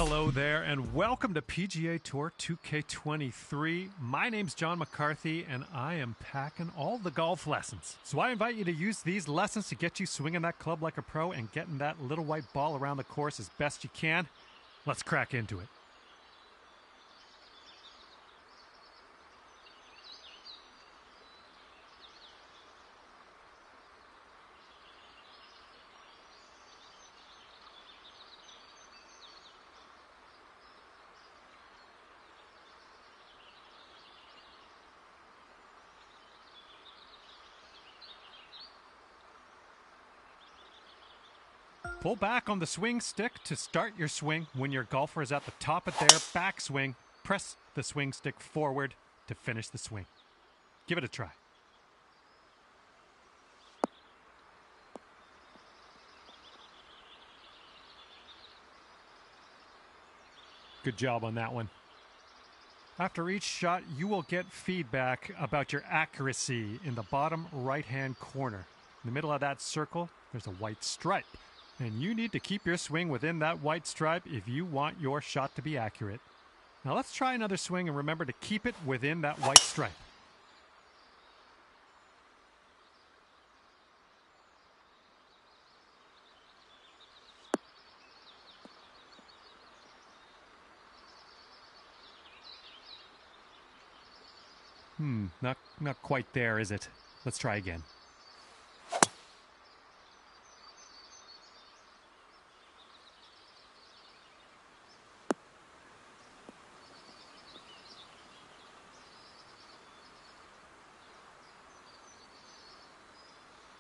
Hello there, and welcome to PGA Tour 2K23. My name's John McCarthy, and I am packing all the golf lessons. So I invite you to use these lessons to get you swinging that club like a pro and getting that little white ball around the course as best you can. Let's crack into it. Pull back on the swing stick to start your swing. When your golfer is at the top of their backswing, press the swing stick forward to finish the swing. Give it a try. Good job on that one. After each shot, you will get feedback about your accuracy in the bottom right-hand corner. In the middle of that circle, there's a white stripe. And you need to keep your swing within that white stripe if you want your shot to be accurate. Now let's try another swing and remember to keep it within that white stripe. Not quite there, is it? Let's try again.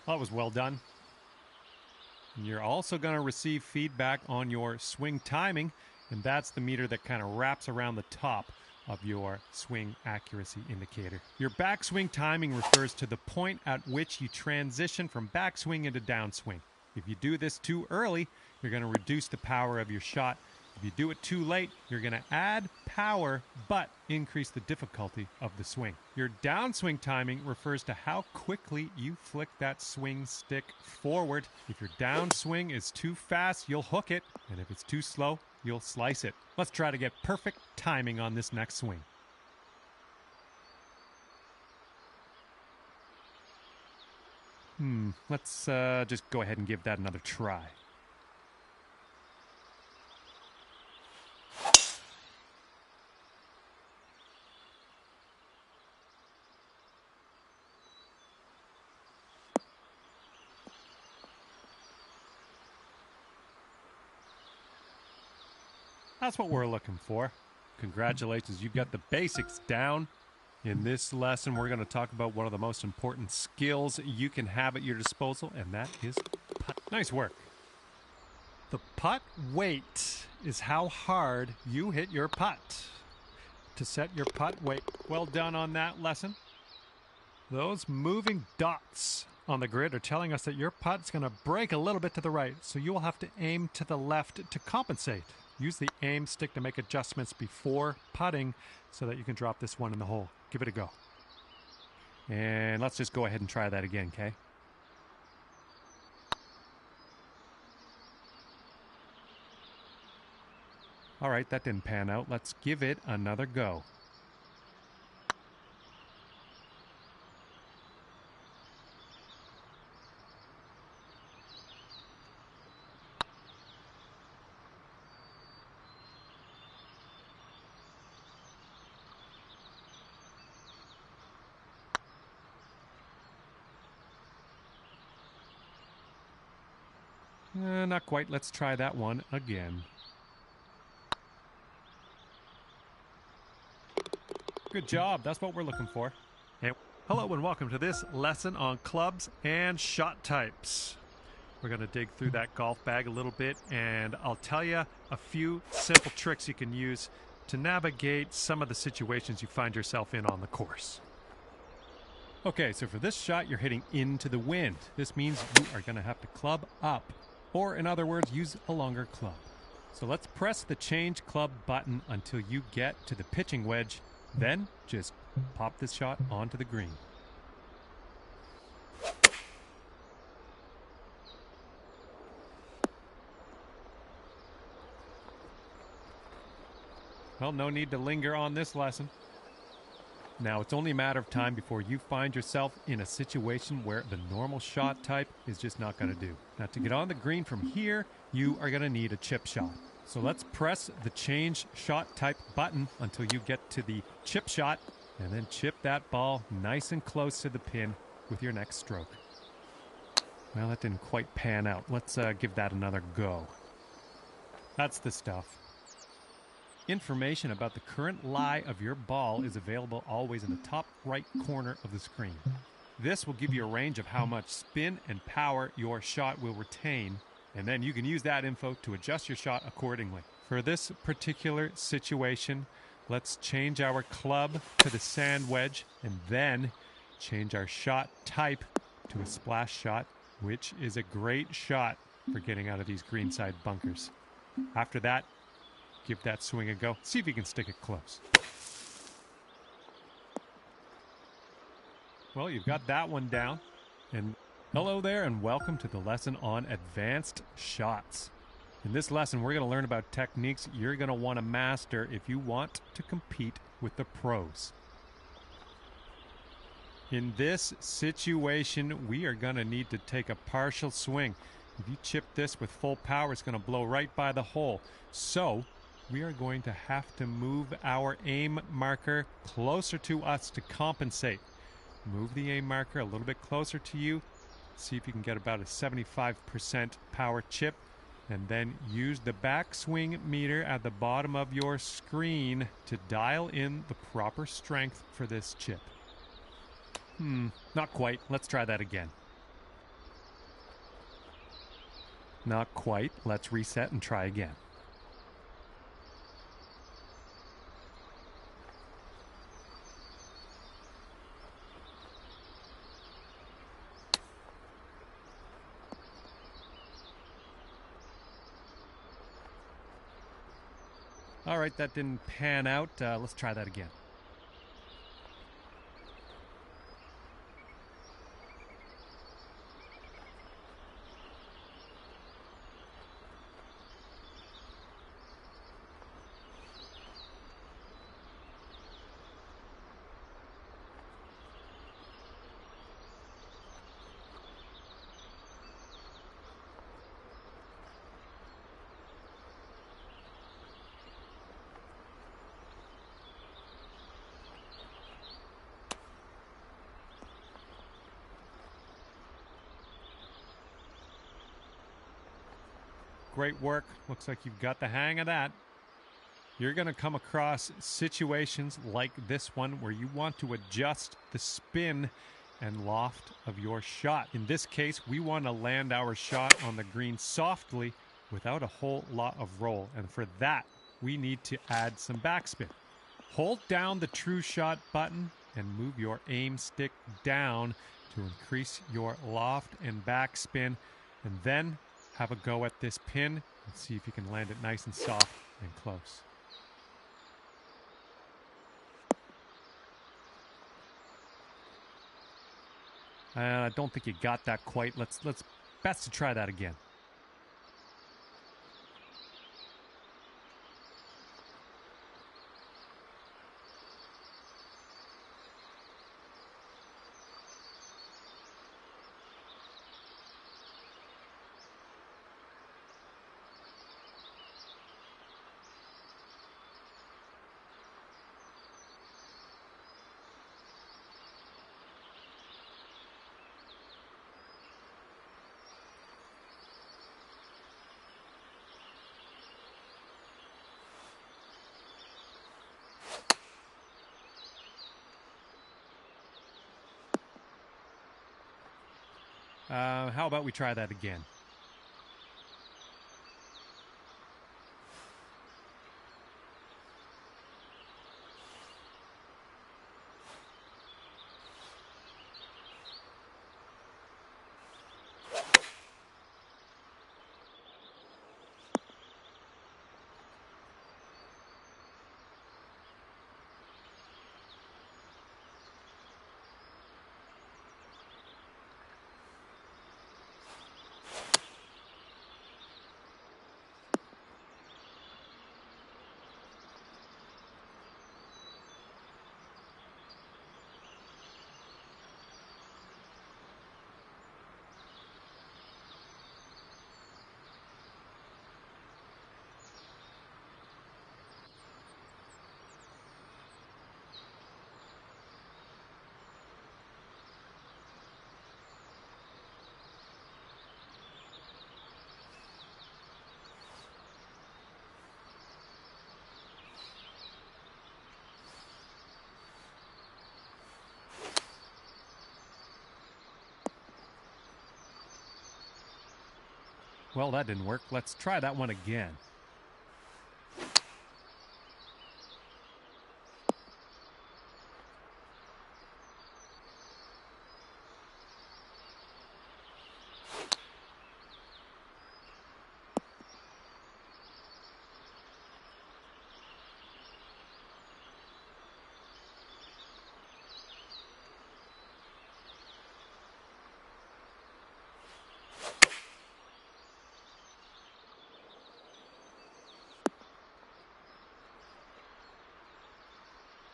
That was well done. You're also going to receive feedback on your swing timing, and that's the meter that kind of wraps around the top of your swing accuracy indicator. Your backswing timing refers to the point at which you transition from backswing into downswing. If you do this too early, you're going to reduce the power of your shot. If you do it too late, you're going to add power but increase the difficulty of the swing. Your downswing timing refers to how quickly you flick that swing stick forward. If your downswing is too fast, you'll hook it, and if it's too slow, you'll slice it. Let's try to get perfect timing on this next swing. Let's just go ahead and give that another try. That's what we're looking for. Congratulations, you've got the basics down. In this lesson, we're going to talk about one of the most important skills you can have at your disposal, and that is putt. Nice work. The putt weight is how hard you hit your putt. To set your putt weight, well done on that lesson. Those moving dots on the grid are telling us that your putt's going to break a little bit to the right, so you will have to aim to the left to compensate. Use the aim stick to make adjustments before putting so that you can drop this one in the hole. Give it a go. And let's just go ahead and try that again, okay? All right, that didn't pan out. Let's give it another go. Not quite. Let's try that one again. Good job. That's what we're looking for. Hey, hello and welcome to this lesson on clubs and shot types. We're going to dig through that golf bag a little bit, and I'll tell you a few simple tricks you can use to navigate some of the situations you find yourself in on the course. Okay, so for this shot, you're hitting into the wind. This means you are going to have to club up. Or, in other words, use a longer club. So let's press the change club button until you get to the pitching wedge. Then just pop this shot onto the green. Well, no need to linger on this lesson. Now, it's only a matter of time before you find yourself in a situation where the normal shot type is just not going to do. Now, to get on the green from here, you are going to need a chip shot. So let's press the change shot type button until you get to the chip shot, and then chip that ball nice and close to the pin with your next stroke. Well, that didn't quite pan out. Let's give that another go. That's the stuff. Information about the current lie of your ball is available always in the top right corner of the screen. This will give you a range of how much spin and power your shot will retain, and then you can use that info to adjust your shot accordingly. For this particular situation, let's change our club to the sand wedge and then change our shot type to a splash shot, which is a great shot for getting out of these greenside bunkers. After that, give that swing a go. See if you can stick it close. Well, you've got that one down. And hello there, and welcome to the lesson on advanced shots. In this lesson, we're going to learn about techniques you're going to want to master if you want to compete with the pros. In this situation, we are going to need to take a partial swing. If you chip this with full power, it's going to blow right by the hole. So we are going to have to move our aim marker closer to us to compensate. Move the aim marker a little bit closer to you. See if you can get about a 75% power chip. And then use the backswing meter at the bottom of your screen to dial in the proper strength for this chip. Not quite. Let's try that again. Not quite. Let's reset and try again. All right, that didn't pan out. Let's try that again. Great work. Looks like you've got the hang of that. You're going to come across situations like this one where you want to adjust the spin and loft of your shot. In this case, we want to land our shot on the green softly without a whole lot of roll. And for that, we need to add some backspin. Hold down the true shot button and move your aim stick down to increase your loft and backspin. And then have a go at this pin and see if you can land it nice and soft and close. I don't think you got that quite. Let's best to try that again. How about we try that again? Well, that didn't work. Let's try that one again.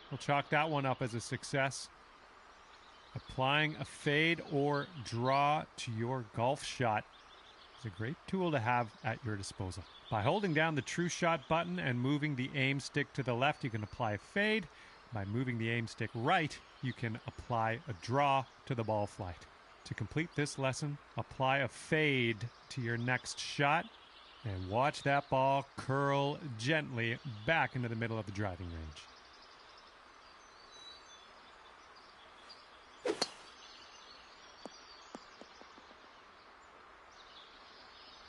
We'll chalk that one up as a success. Applying a fade or draw to your golf shot is a great tool to have at your disposal. By holding down the true shot button and moving the aim stick to the left, you can apply a fade. By moving the aim stick right, you can apply a draw to the ball flight. To complete this lesson, apply a fade to your next shot and watch that ball curl gently back into the middle of the driving range.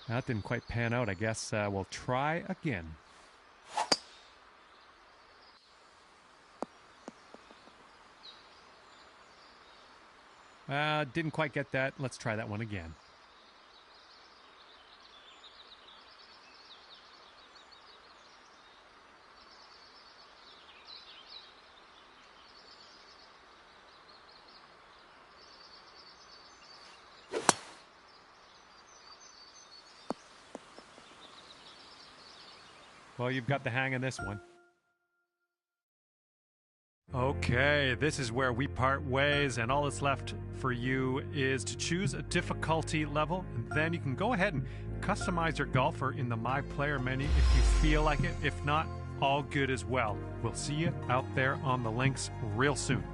That didn't quite pan out. I guess we'll try again. Didn't quite get that. Let's try that one again. Well, you've got the hang of this one. Okay, this is where we part ways, and all that's left for you is to choose a difficulty level, and then you can go ahead and customize your golfer in the My Player menu if you feel like it. If not, all good as well. We'll see you out there on the links real soon.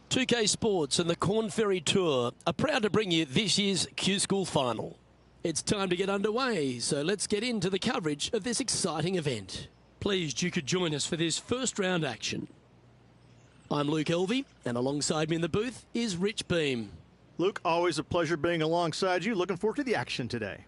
2K Sports and the Corn Ferry Tour are proud to bring you this year's Q-School Final. It's time to get underway, so let's get into the coverage of this exciting event. Pleased you could join us for this first round action. I'm Luke Elvey, and alongside me in the booth is Rich Beam. Luke, always a pleasure being alongside you. Looking forward to the action today.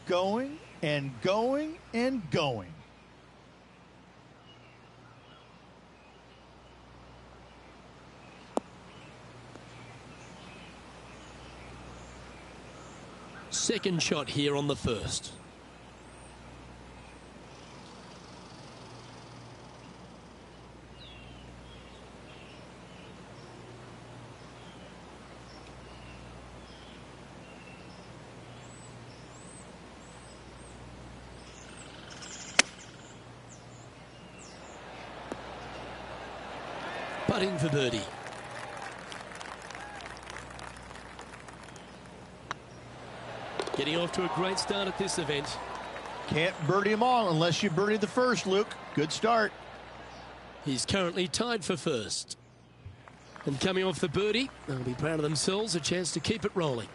Going and going and going. Second shot here on the first. Putting for birdie. Getting off to a great start at this event. Can't birdie them all unless you birdie the first, Luke. Good start. He's currently tied for first. And coming off the birdie, they'll be proud of themselves, a chance to keep it rolling.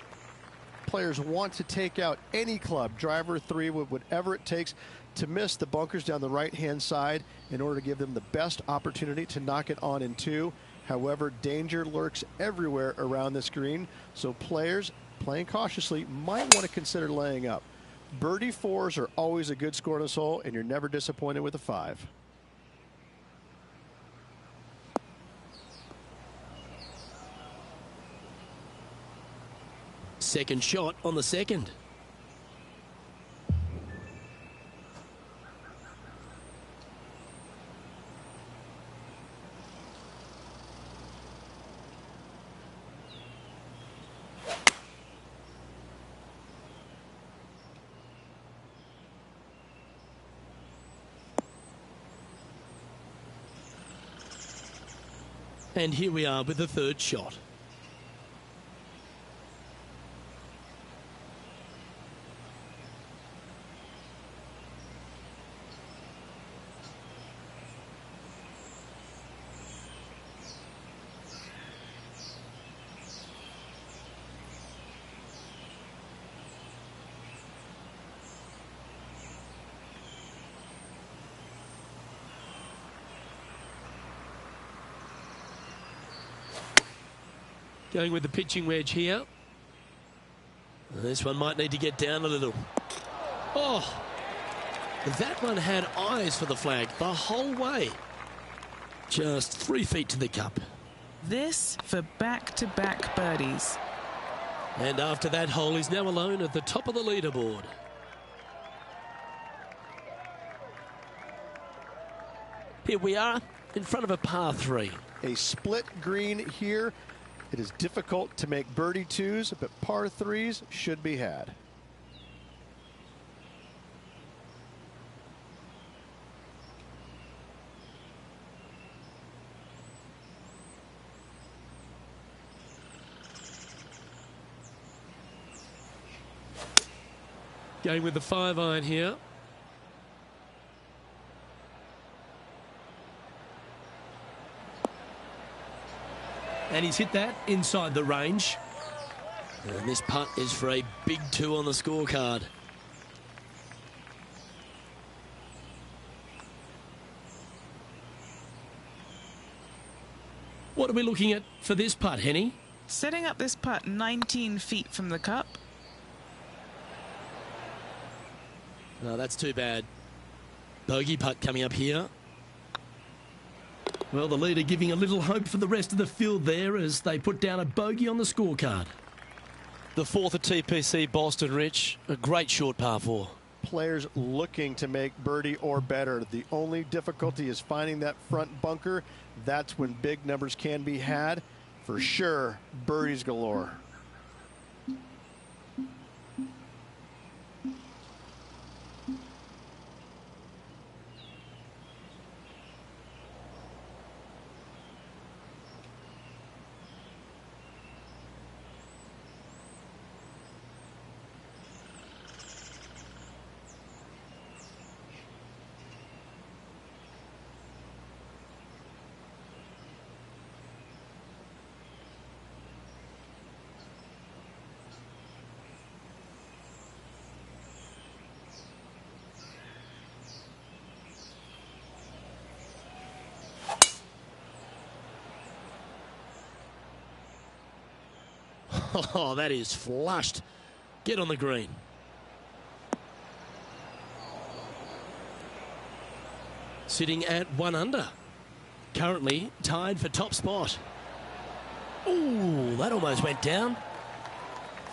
Players want to take out any club, driver, three wood, whatever it takes to miss the bunkers down the right-hand side in order to give them the best opportunity to knock it on in two. However, danger lurks everywhere around this green, so players playing cautiously might want to consider laying up. Birdie fours are always a good score in this hole, and you're never disappointed with a five. Second shot on the second. And here we are with the third shot. Going with the pitching wedge here. This one might need to get down a little. Oh, that one had eyes for the flag the whole way. Just 3 feet to the cup. This for back-to-back birdies. And after that hole, he's now alone at the top of the leaderboard. Here we are in front of a par 3. A split green here. It is difficult to make birdie 2s, but par 3s should be had. Going with the 5-iron here. And he's hit that inside the range. And this putt is for a big 2 on the scorecard. What are we looking at for this putt, Henny? Setting up this putt 19 feet from the cup. No, that's too bad. Bogey putt coming up here. Well, the leader giving a little hope for the rest of the field there as they put down a bogey on the scorecard. The 4th at TPC Boston, Rich. A great short par 4. Players looking to make birdie or better. The only difficulty is finding that front bunker. That's when big numbers can be had. For sure, birdies galore. Oh, that is flushed. Get on the green. Sitting at 1 under. Currently tied for top spot. Ooh, that almost went down.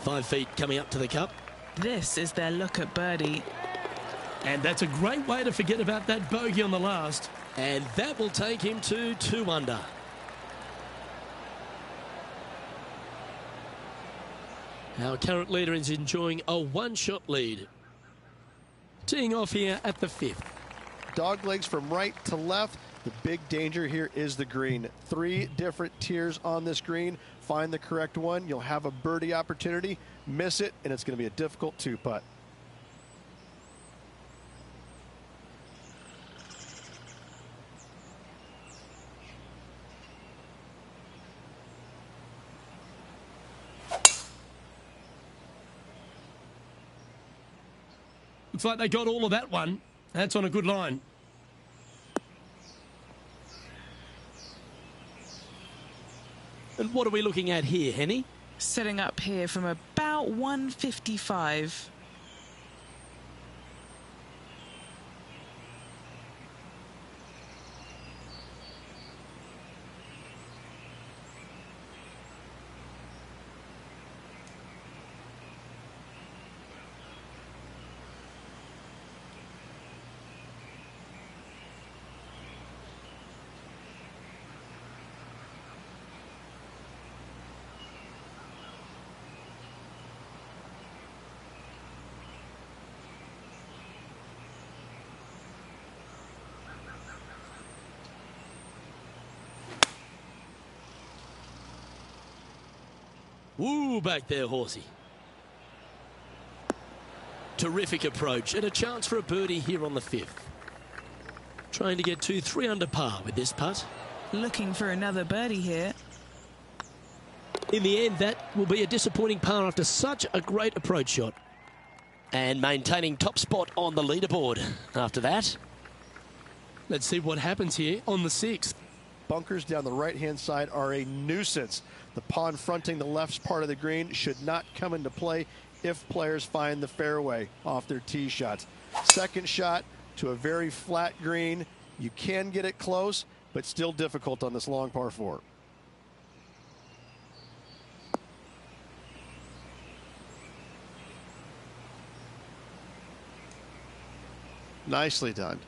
5 feet coming up to the cup. This is their look at birdie. And that's a great way to forget about that bogey on the last. And that will take him to 2 under. Our current leader is enjoying a 1-shot lead. Teeing off here at the 5th. Dog legs from right to left. The big danger here is the green. 3 different tiers on this green. Find the correct one. You'll have a birdie opportunity. Miss it, and it's going to be a difficult 2-putt. Looks like they got all of that one. That's on a good line. And what are we looking at here, Henny? Setting up here from about 155. Ooh, back there, horsey. Terrific approach and a chance for a birdie here on the 5th. Trying to get to 3 under par with this putt. Looking for another birdie here. In the end, that will be a disappointing par after such a great approach shot. And maintaining top spot on the leaderboard after that. Let's see what happens here on the 6th. bunkers down the right-hand side are a nuisance. The pond fronting the left part of the green should not come into play if players find the fairway off their tee shots. Second shot to a very flat green. You can get it close, but still difficult on this long par 4. Nicely done.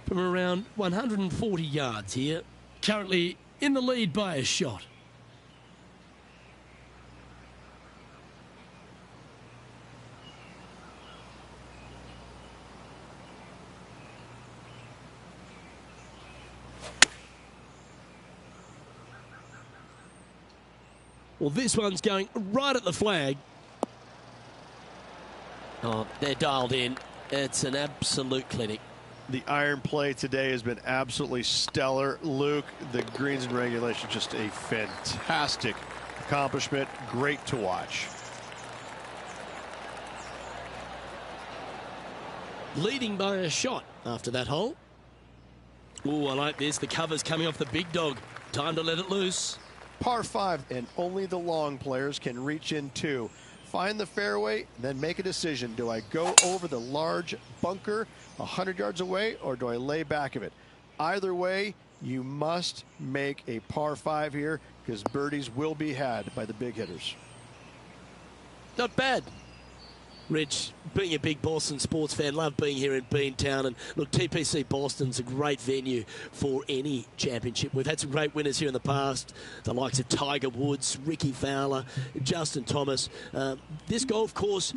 From around 140 yards here, currently in the lead by a shot. Well, this one's going right at the flag. Oh, they're dialed in. It's an absolute clinic. The iron play today has been absolutely stellar. Luke, the greens and regulation, just a fantastic accomplishment. Great to watch. Leading by a shot after that hole. Oh, I like this. The cover's coming off the big dog. Time to let it loose. Par 5, and only the long players can reach in 2. Find the fairway, then make a decision. Do I go over the large bunker 100 yards away, or do I lay back of it? Either way, you must make a par 5 here, because birdies will be had by the big hitters. Not bad. Rich, being a big Boston sports fan, love being here in Beantown. And look, TPC Boston's a great venue for any championship. We've had some great winners here in the past, the likes of Tiger Woods, Ricky Fowler, Justin Thomas. This golf course,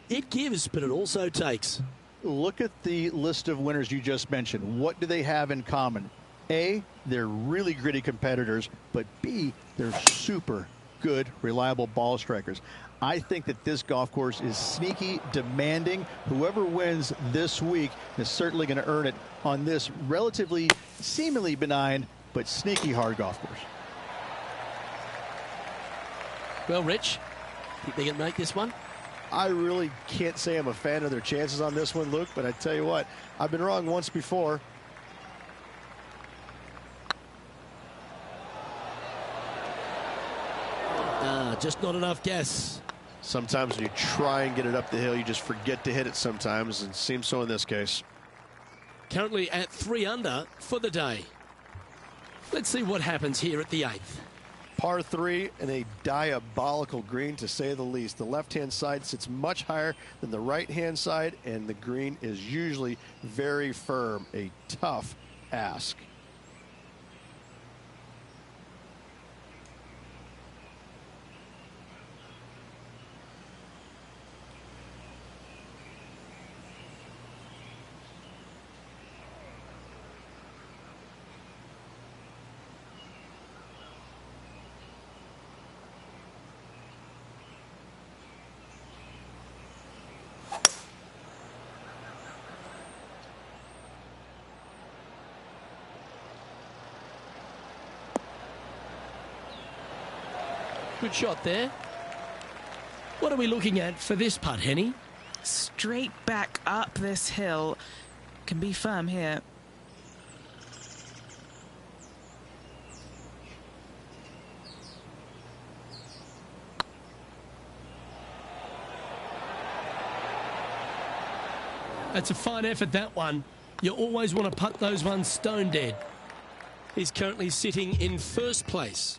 it gives, but it also takes. Look at the list of winners you just mentioned. What do they have in common? A, they're really gritty competitors, but B, they're super good, reliable ball strikers. I think that this golf course is sneaky, demanding. Whoever wins this week is certainly going to earn it on this relatively, seemingly benign, but sneaky hard golf course. Well, Rich, think they can make this one? I really can't say I'm a fan of their chances on this one, Luke, but I tell you what, I've been wrong once before. Just not enough gas. Sometimes when you try and get it up the hill, you just forget to hit it sometimes, and it seems so in this case. Currently at 3 under for the day. Let's see what happens here at the 8th. Par 3 and a diabolical green, to say the least. The left-hand side sits much higher than the right-hand side, and the green is usually very firm. A tough ask. Good shot there. What are we looking at for this putt, Henny? Straight back up this hill. Can be firm here. That's a fine effort, that one. You always want to putt those ones stone dead. He's currently sitting in first place.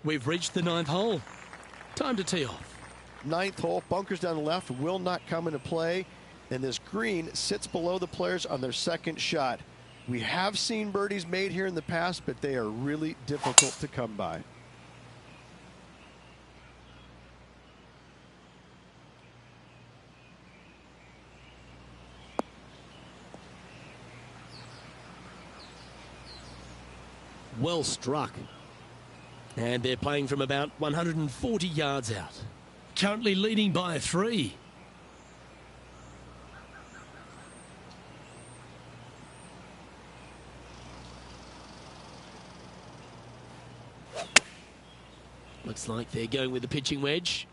We've reached the 9th hole. Time to tee off. 9th hole, bunkers down the left will not come into play, and this green sits below the players on their second shot. We have seen birdies made here in the past, but they are really difficult to come by. Well struck. And they're playing from about 140 yards out. Currently leading by 3. Looks like they're going with the pitching wedge.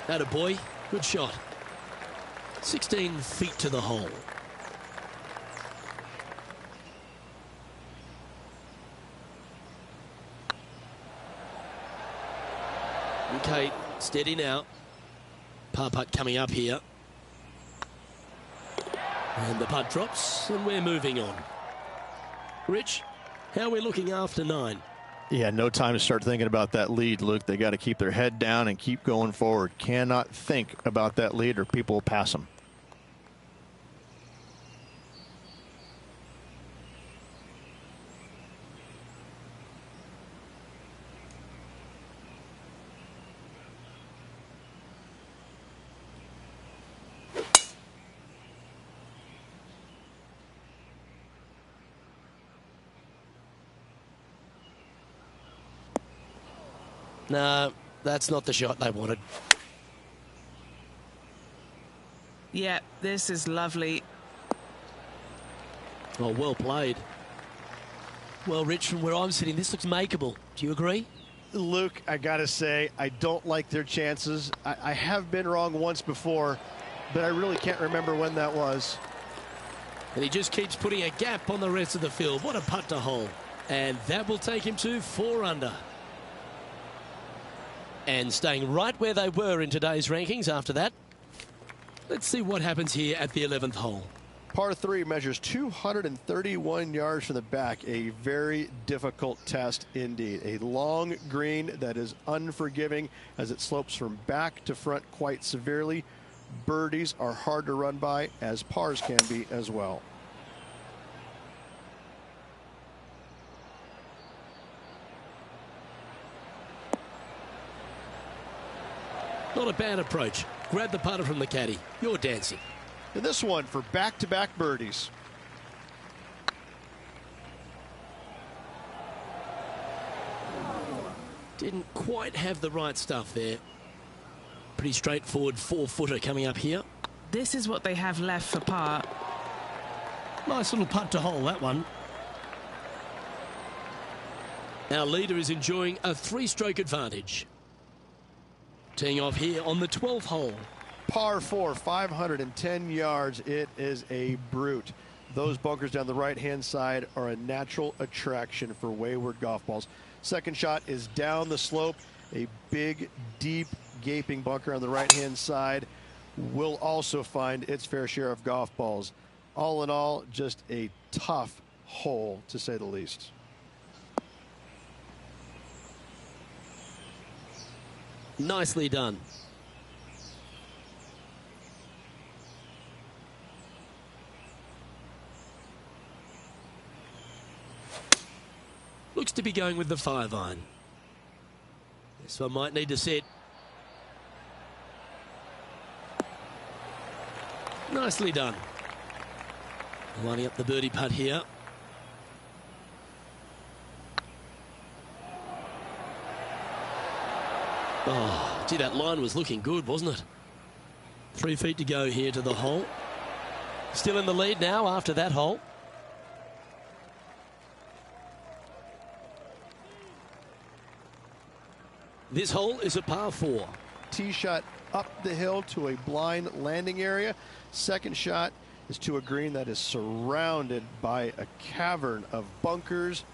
Atta boy. Good shot. 16 feet to the hole. Okay, steady now. Par putt coming up here. And the putt drops, and we're moving on. Rich, how are we looking after 9? Yeah, no time to start thinking about that lead, Luke. They got to keep their head down and keep going forward. Cannot think about that lead or people will pass them. No, that's not the shot they wanted. Yeah, this is lovely. Oh, well played. Well, Rich, from where I'm sitting, this looks makeable. Do you agree? Luke, I got to say, I don't like their chances. I have been wrong once before, but I really can't remember when that was. And he just keeps putting a gap on the rest of the field. What a putt to hole. And that will take him to 4 under. And staying right where they were in today's rankings after that. Let's see what happens here at the 11th hole. Par 3 measures 231 yards from the back. A very difficult test indeed. A long green that is unforgiving as it slopes from back to front quite severely. Birdies are hard to run by, as pars can be as well. Not a bad approach. Grab the putter from the caddy. You're dancing. And this one for back-to-back birdies. Didn't quite have the right stuff there. Pretty straightforward 4-footer coming up here. This is what they have left for par. Nice little putt to hole, that one. Our leader is enjoying a 3-stroke advantage. Teeing off here on the 12th hole. Par 4, 510 yards. It is a brute. Those bunkers down the right-hand side are a natural attraction for wayward golf balls. Second shot is down the slope. A big, deep, gaping bunker on the right-hand side will also find its fair share of golf balls. All in all, just a tough hole, to say the least. Nicely done. Looks to be going with the 5-iron. This one might need to set. Nicely done. Lining up the birdie putt here. Oh, gee, that line was looking good, wasn't it? 3 feet to go here to the hole. Still in the lead now after that hole. This hole is a par 4. Tee shot up the hill to a blind landing area. Second shot is to a green that is surrounded by a cavern of bunkers.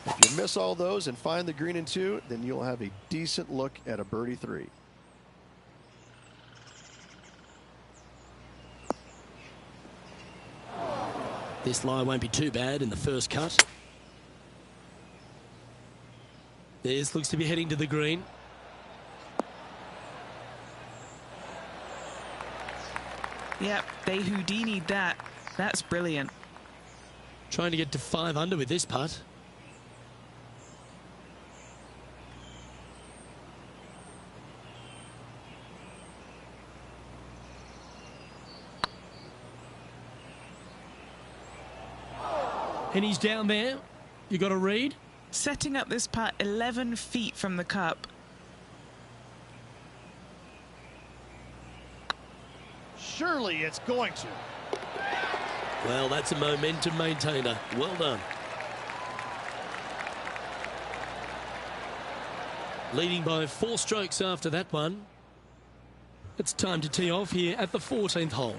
If you miss all those and find the green in 2, then you'll have a decent look at a birdie 3. This lie won't be too bad in the first cut. This looks to be heading to the green. Yep, they Houdini'd that. That's brilliant. Trying to get to 5 under with this putt. And he's down there. You got to read. Setting up this putt 11 feet from the cup. Surely it's going to. Well, that's a momentum maintainer. Well done. Leading by 4 strokes after that one. It's time to tee off here at the 14th hole.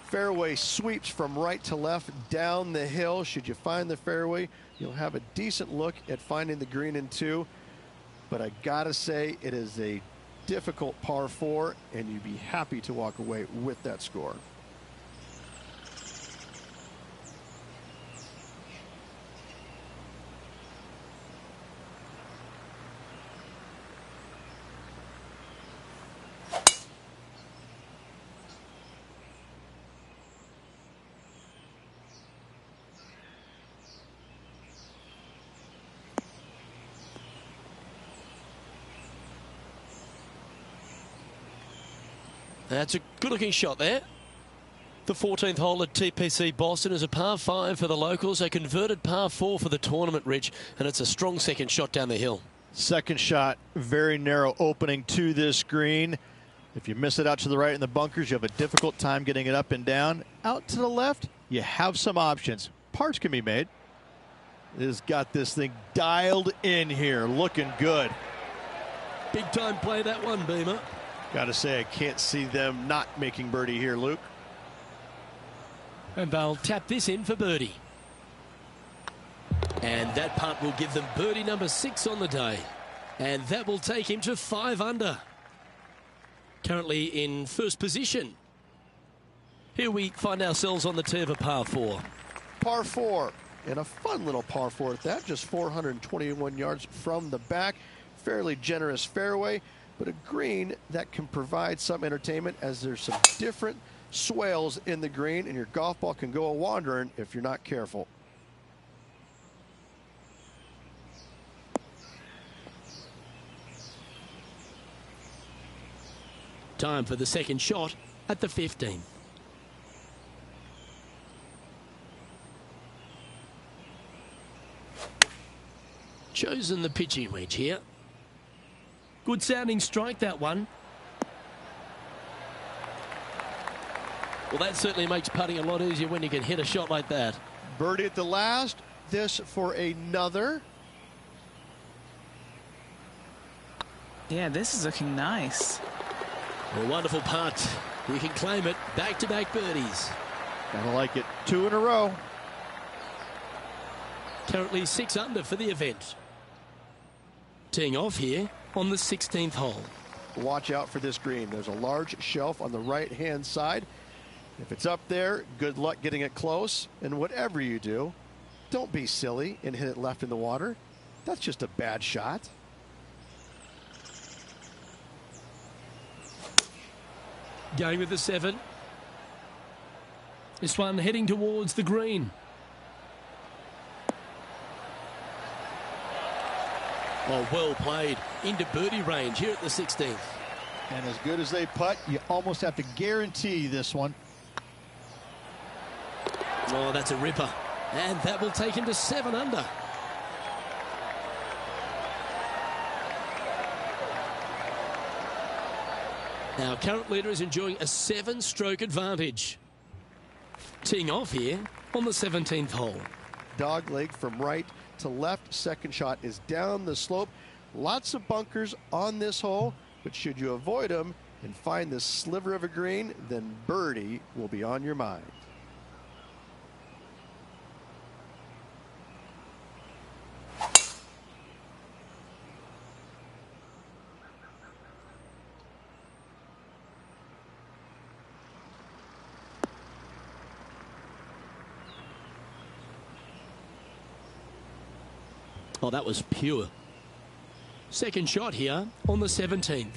Fairway sweeps from right to left down the hill. Should you find the fairway, you'll have a decent look at finding the green in 2. But I gotta say, it is a difficult par 4, and you'd be happy to walk away with that score. That's a good-looking shot there. The 14th hole at TPC Boston is a par 5 for the locals, a converted par 4 for the tournament, Rich, and it's a strong second shot down the hill. Second shot, very narrow opening to this green. If you miss it out to the right in the bunkers, you have a difficult time getting it up and down. Out to the left, you have some options. Pars can be made. It has got this thing dialed in here, looking good. Big time play that one, Beamer. Got to say, I can't see them not making birdie here, Luke. And they'll tap this in for birdie. And that putt will give them birdie number 6 on the day. And that will take him to 5 under. Currently in first position. Here we find ourselves on the tee of a par 4. Par 4, and a fun little par 4 at that, just 421 yards from the back. Fairly generous fairway, but a green that can provide some entertainment as there's some different swales in the green, and your golf ball can go a-wandering if you're not careful. Time for the second shot at the 15th. Chosen the pitching wedge here. Good sounding strike, that one. Well, that certainly makes putting a lot easier when you can hit a shot like that. Birdie at the last. This for another. Yeah, this is looking nice. A wonderful putt. You can claim it. Back-to-back birdies. Gotta like it. 2 in a row. Currently 6 under for the event. Teeing off here on the 16th hole. Watch out for this green. There's a large shelf on the right-hand side. If it's up there, good luck getting it close. And whatever you do, don't be silly and hit it left in the water. That's just a bad shot. Going with the 7. This one heading towards the green. Oh, well played. Into birdie range here at the 16th. And as good as they putt, you almost have to guarantee this one. Oh, that's a ripper. And that will take him to 7 under. Our current leader is enjoying a 7-stroke advantage. Teeing off here on the 17th hole. Dog leg from right to left. Second shot is down the slope. Lots of bunkers on this hole, but should you avoid them and find this sliver of a green, then birdie will be on your mind. Oh, that was pure. Second shot here on the 17th.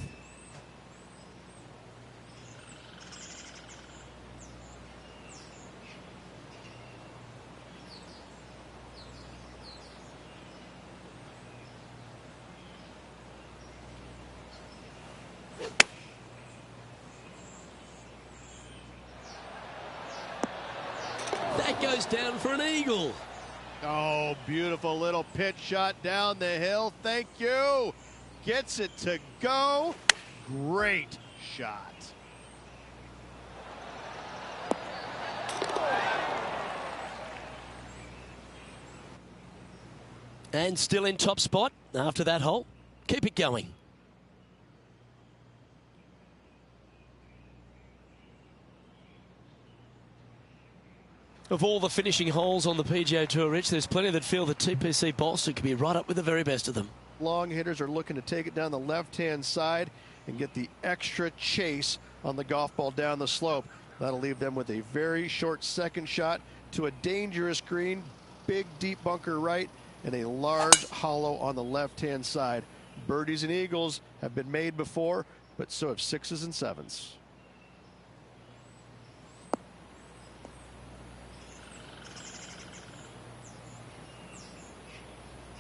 That goes down for an eagle. Oh, beautiful little pitch shot down the hill. Thank you. Gets it to go. Great shot. And still in top spot after that hole. Keep it going. Of all the finishing holes on the PGA Tour, Rich, there's plenty that feel that TPC Boston could be right up with the very best of them. Long hitters are looking to take it down the left-hand side and get the extra chase on the golf ball down the slope. That'll leave them with a very short second shot to a dangerous green, big deep bunker right, and a large hollow on the left-hand side. Birdies and eagles have been made before, but so have sixes and sevens.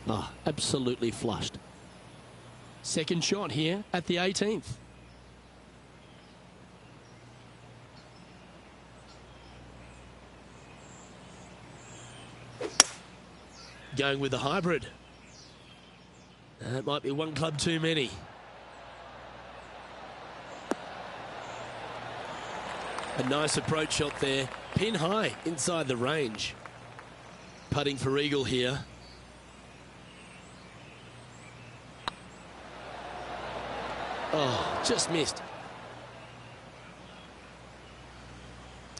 Ah, absolutely flushed. Second shot here at the 18th. Going with the hybrid. That might be one club too many. A nice approach shot there. Pin high inside the range. Putting for eagle here. Oh, just missed.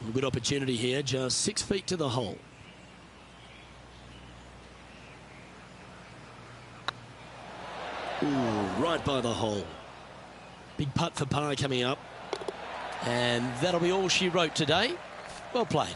A good opportunity here, just 6 feet to the hole. Ooh, right by the hole. Big putt for par coming up. And that'll be all she wrote today. Well played.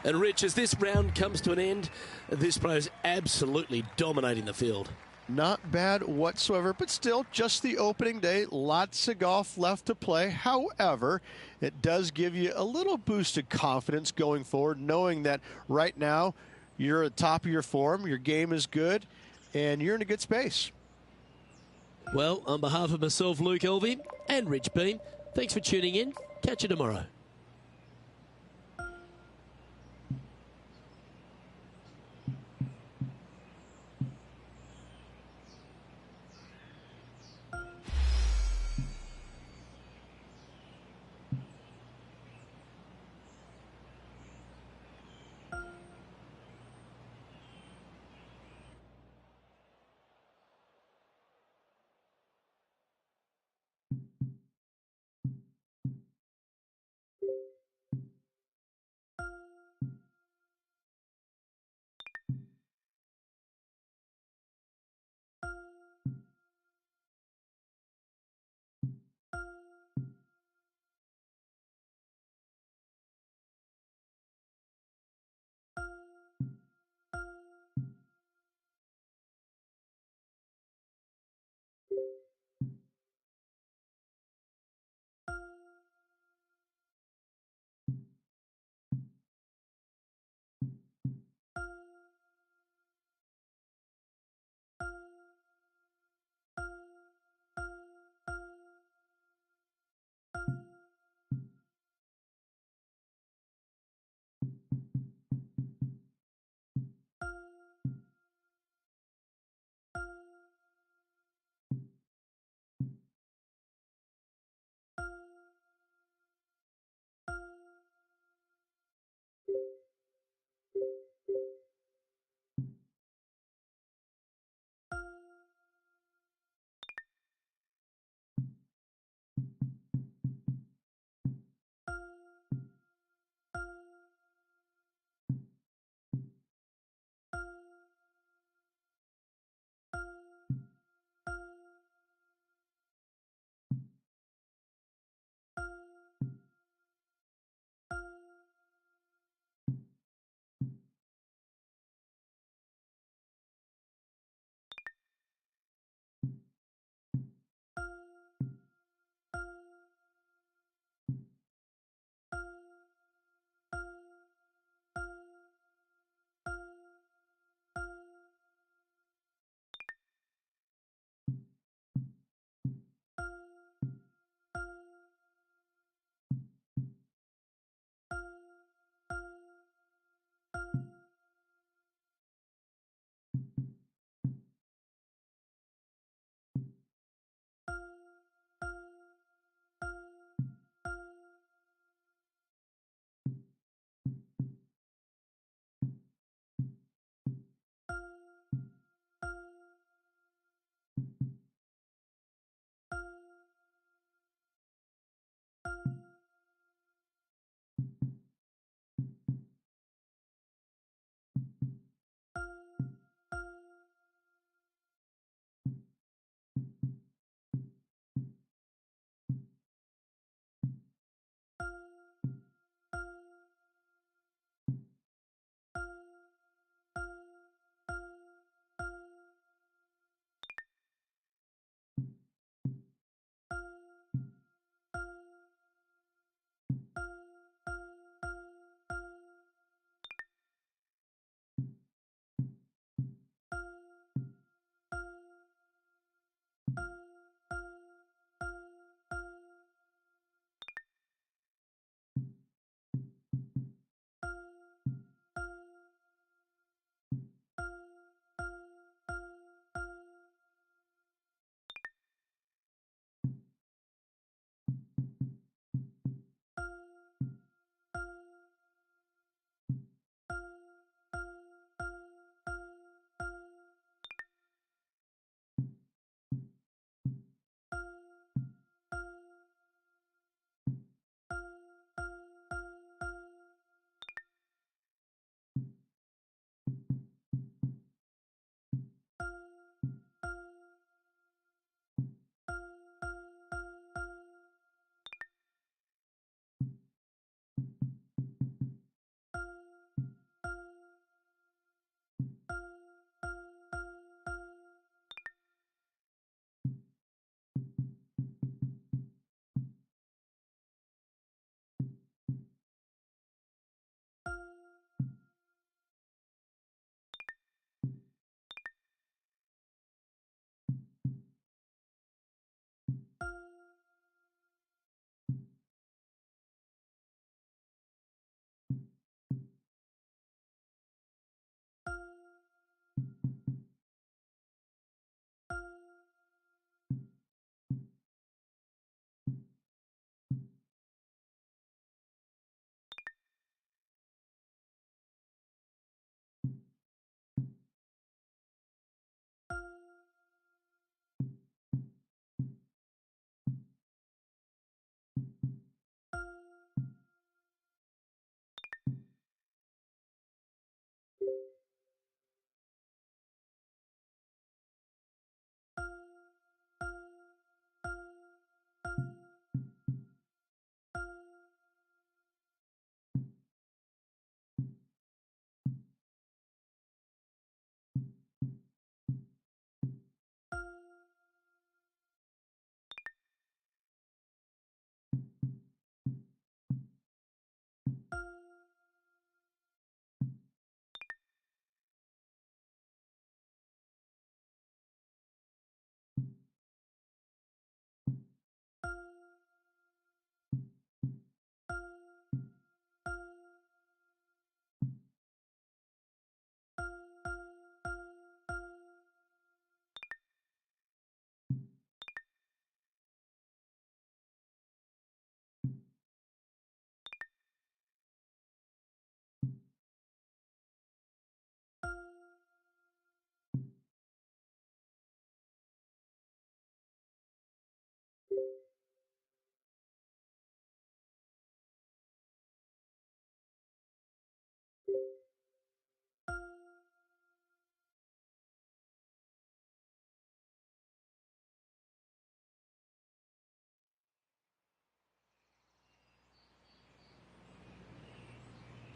And Rich, as this round comes to an end, this pro's absolutely dominating the field. Not bad whatsoever, but still just the opening day. Lots of golf left to play. However, it does give you a little boosted confidence going forward, knowing that right now you're at the top of your form, your game is good, and you're in a good space. Well, on behalf of myself, Luke Elvey, and Rich Beam, thanks for tuning in. Catch you tomorrow.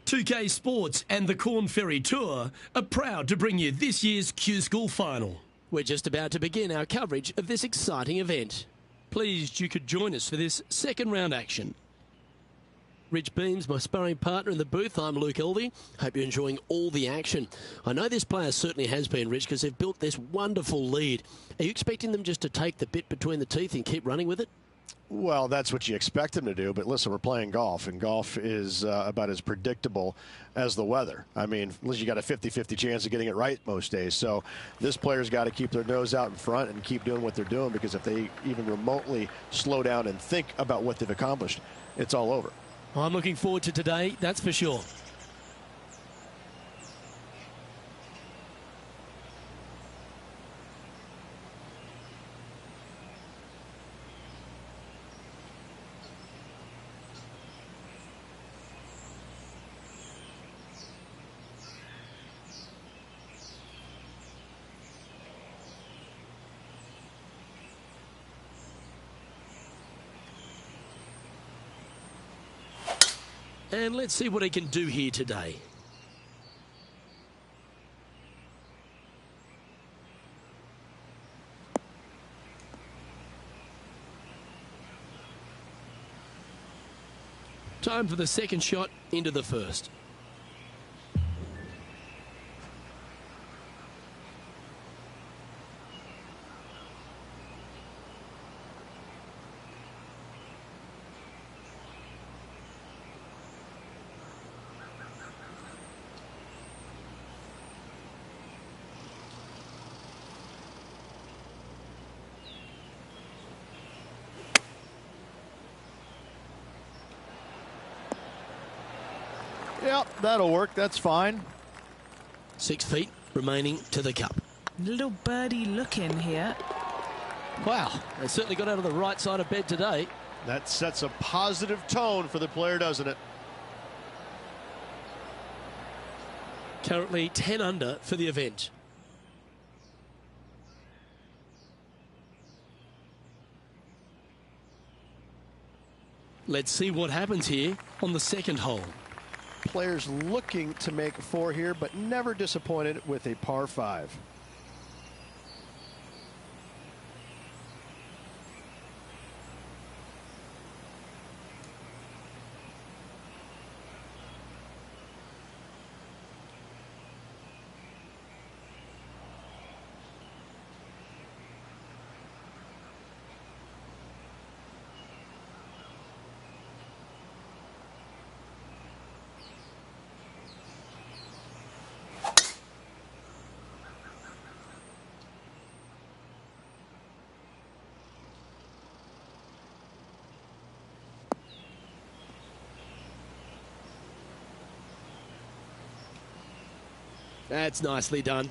2K Sports and the Corn Ferry Tour are proud to bring you this year's Q School Final. We're just about to begin our coverage of this exciting event. Pleased you could join us for this second round action. Rich Beams, my sparring partner in the booth. I'm Luke Elvey. Hope you're enjoying all the action. I know this player certainly has been, Rich, because they've built this wonderful lead. Are you expecting them just to take the bit between the teeth and keep running with it? Well, that's what you expect them to do, but listen, we're playing golf, and golf is about as predictable as the weather. I mean, you got a 50-50 chance of getting it right most days, so this player's got to keep their nose out in front and keep doing what they're doing, because if they even remotely slow down and think about what they've accomplished, it's all over. I'm looking forward to today, that's for sure. And let's see what he can do here today. Time for the second shot into the first. Yep, that'll work. That's fine. 6 feet remaining to the cup. Little birdie looking here. Wow, they certainly got out of the right side of bed today. That sets a positive tone for the player, doesn't it? Currently 10 under for the event. Let's see what happens here on the second hole. Players looking to make 4 here, but never disappointed with a par 5. That's nicely done.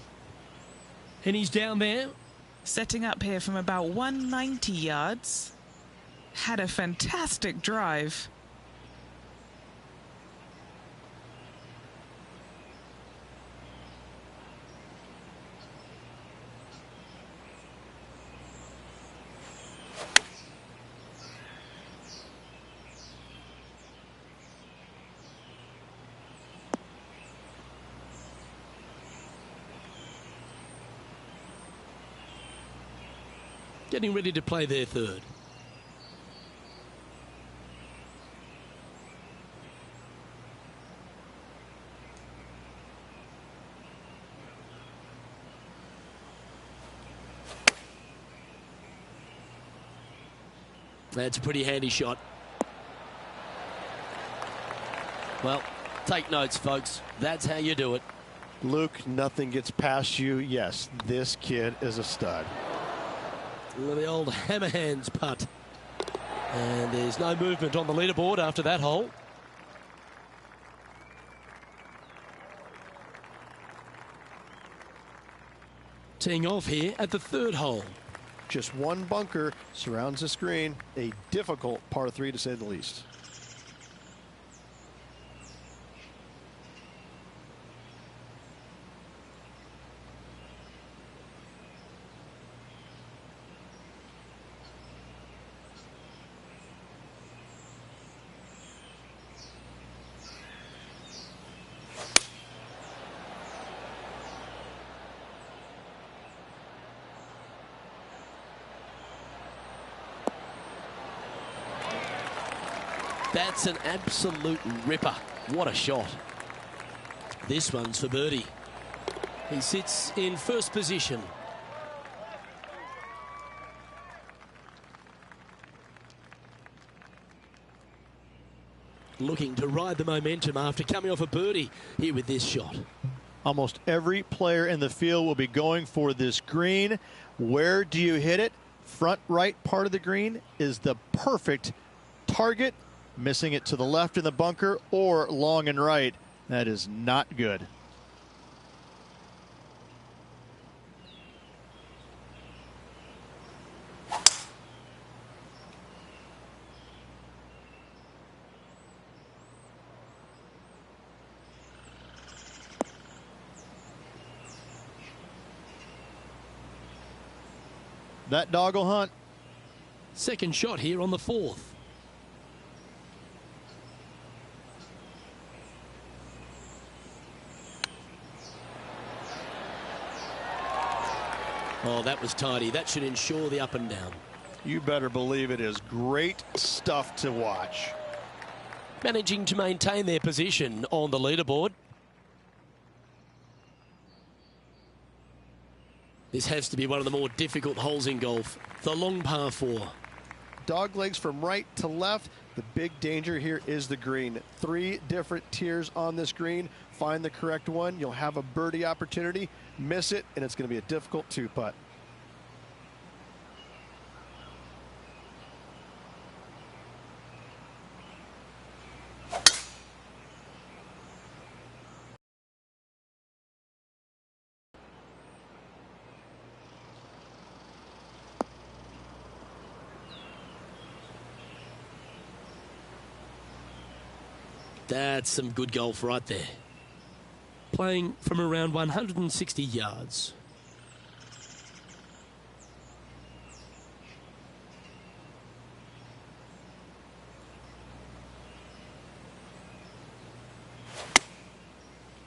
And he's down there. Setting up here from about 190 yards. Had a fantastic drive. Getting ready to play their third. That's a pretty handy shot. Well, take notes, folks. That's how you do it. Luke, nothing gets past you. Yes, this kid is a stud. The old hammer hands putt. And there's no movement on the leaderboard after that hole. Teeing off here at the third hole. Just one bunker surrounds the screen. A difficult par 3 to say the least. That's an absolute ripper. What a shot. This one's for birdie. He sits in first position. Looking to ride the momentum after coming off a birdie here with this shot. Almost every player in the field will be going for this green. Where do you hit it? Front right part of the green is the perfect target. Missing it to the left in the bunker or long and right, that is not good. That dog will hunt. Second shot here on the fourth. Oh, that was tidy. That should ensure the up and down. You better believe it is great stuff to watch. Managing to maintain their position on the leaderboard. This has to be one of the more difficult holes in golf. The long par 4. Dog legs from right to left. The big danger here is the green. 3 different tiers on this green. Find the correct one. You'll have a birdie opportunity. Miss it, and it's going to be a difficult 2-putt. That's some good golf right there. Playing from around 160 yards.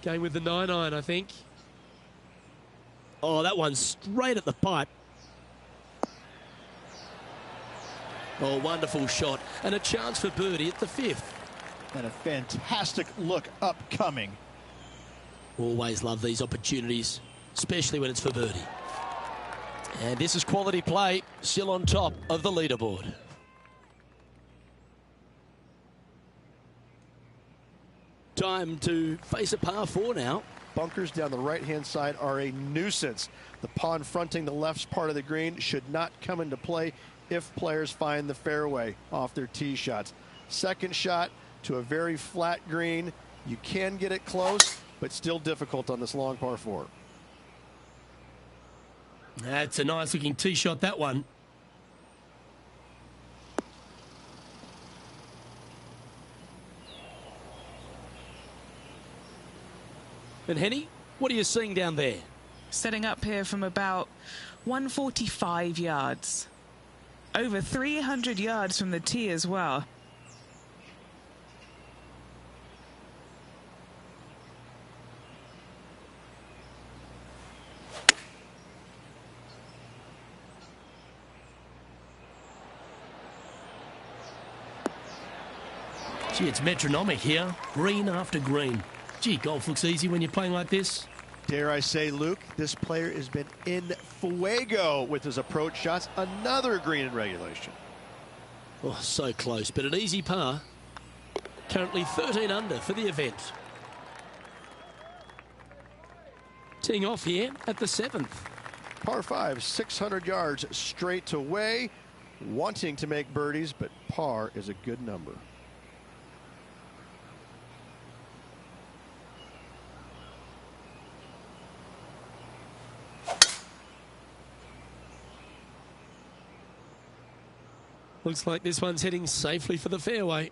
Going with the 9-iron, I think. Oh, that one's straight at the pipe. Oh, wonderful shot. And a chance for birdie at the 5th. And a fantastic look upcoming. Always love these opportunities, especially when it's for birdie. And this is quality play, still on top of the leaderboard. Time to face a par 4 now. Bunkers down the right-hand side are a nuisance. The pond fronting the left part of the green should not come into play if players find the fairway off their tee shots. Second shot to a very flat green. You can get it close, but still difficult on this long par 4. That's a nice looking tee shot, that one. And Henny, what are you seeing down there? Setting up here from about 145 yards. Over 300 yards from the tee as well. Gee, it's metronomic here. Green after green. Gee, golf looks easy when you're playing like this. Dare I say, Luke, this player has been in fuego with his approach shots. Another green in regulation. Oh, so close, but an easy par. Currently 13 under for the event. Teeing off here at the 7th. Par 5, 600 yards straight away. Wanting to make birdies, but par is a good number. Looks like this one's heading safely for the fairway.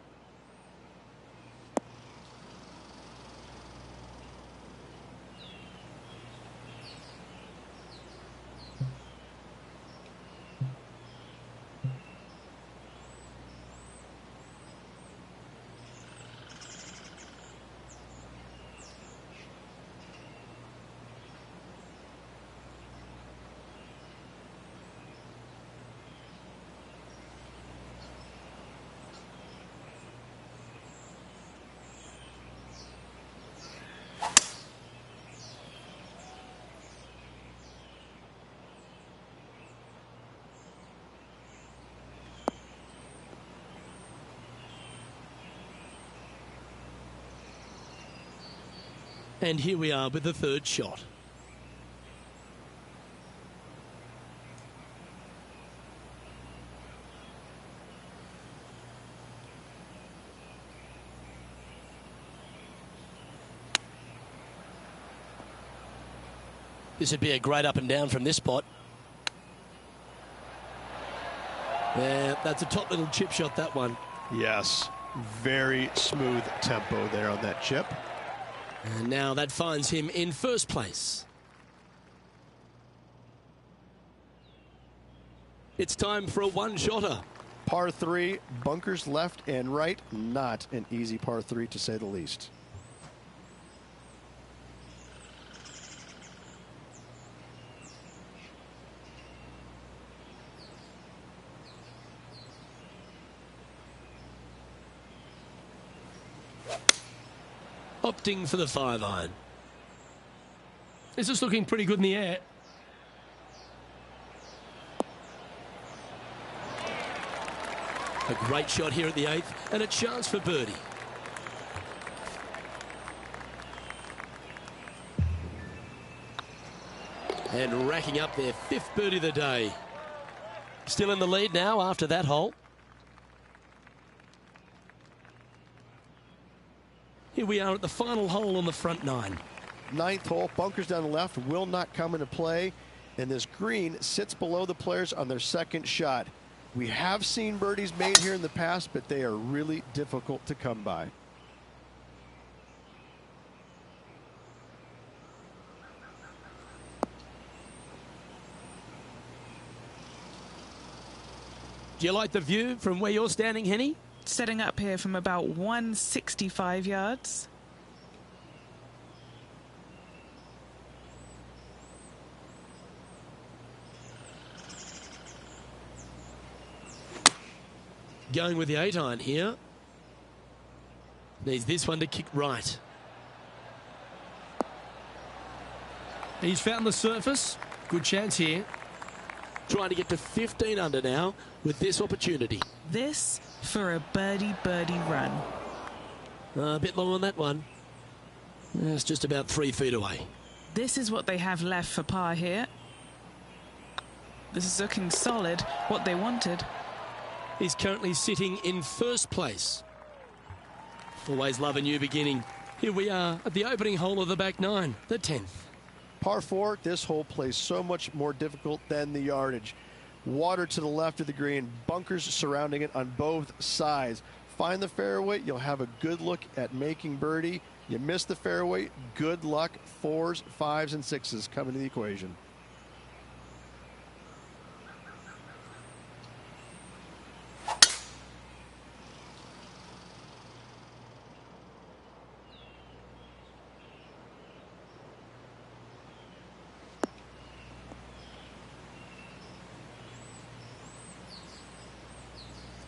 And here we are with the third shot. This would be a great up and down from this spot. Yeah, that's a top little chip shot, that one. Yes, very smooth tempo there on that chip. And now that finds him in first place. It's time for a one-shotter. Par 3, bunkers left and right. Not an easy par 3, to say the least. Opting for the 5-iron. This is looking pretty good in the air. A great shot here at the 8th, and a chance for birdie. And racking up their 5th birdie of the day. Still in the lead now after that hole. Here we are at the final hole on the front 9. 9th hole, bunkers down the left will not come into play, and this green sits below the players on their second shot. We have seen birdies made here in the past, but they are really difficult to come by. Do you like the view from where you're standing, Henny? Setting up here from about 165 yards. Going with the 8-iron here. Needs this one to kick right. He's found the surface. Good chance here. Trying to get to 15 under now with this opportunity. This for a birdie run. A bit long on that one. It's just about 3 feet away. This is what they have left for par here. This is looking solid, what they wanted. He's currently sitting in first place. Always love a new beginning. Here we are at the opening hole of the back 9, the 10th. Par 4, this hole plays so much more difficult than the yardage. Water to the left of the green, bunkers surrounding it on both sides. Find the fairway, you'll have a good look at making birdie. You miss the fairway, good luck. 4s, 5s, and 6s come into the equation.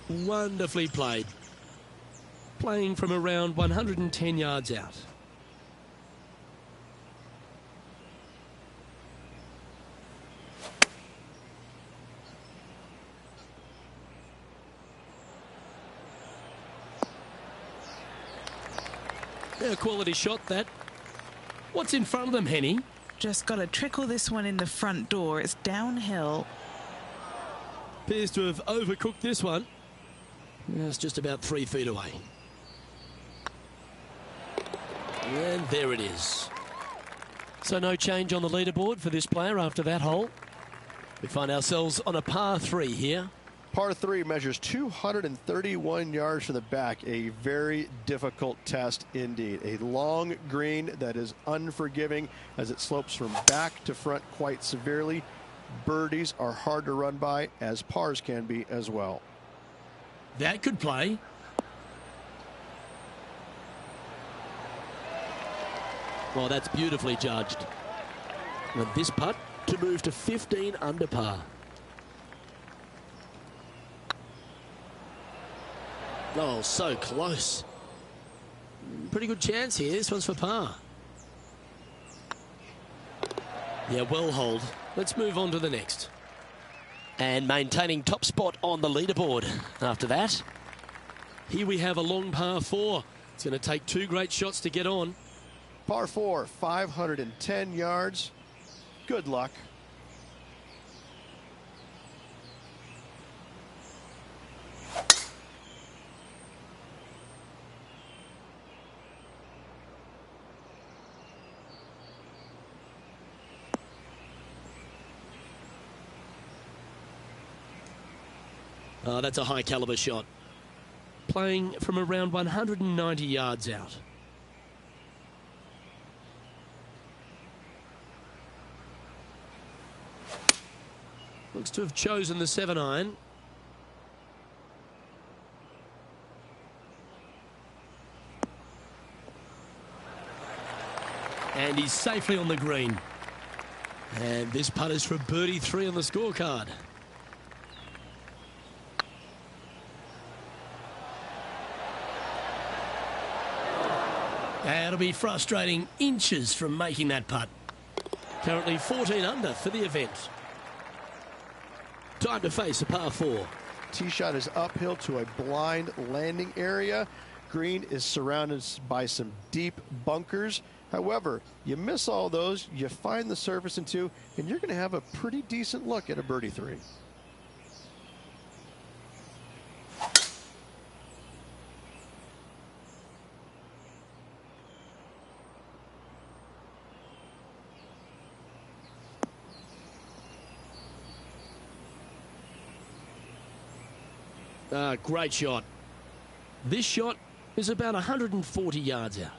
Wonderfully played. Playing from around 110 yards out. A quality shot, that. What's in front of them, Henny? Just got to trickle this one in the front door. It's downhill. Appears to have overcooked this one. It's just about 3 feet away. And there it is. So no change on the leaderboard for this player after that hole. We find ourselves on a par 3 here. Par 3 measures 231 yards from the back. A very difficult test indeed. A long green that is unforgiving as it slopes from back to front quite severely. Birdies are hard to run by, as pars can be as well. That could play. Well, that's beautifully judged. And this putt to move to 15 under par. Oh, so close. Pretty good chance here. This one's for par. Yeah, well hold. Let's move on to the next. And maintaining top spot on the leaderboard after that. Here we have a long par 4. It's going to take 2 great shots to get on. Par 4, 510 yards. Good luck. Oh, that's a high caliber shot. Playing from around 190 yards out. Looks to have chosen the 7-iron. And he's safely on the green. And this putt is for birdie 3 on the scorecard. It'll be frustrating, inches from making that putt. Currently 14 under for the event. Time to face a par 4. Tee shot is uphill to a blind landing area. Green is surrounded by some deep bunkers. However, you miss all those, you find the surface in 2, and you're going to have a pretty decent look at a birdie 3. Great shot. This shot is about 140 yards out.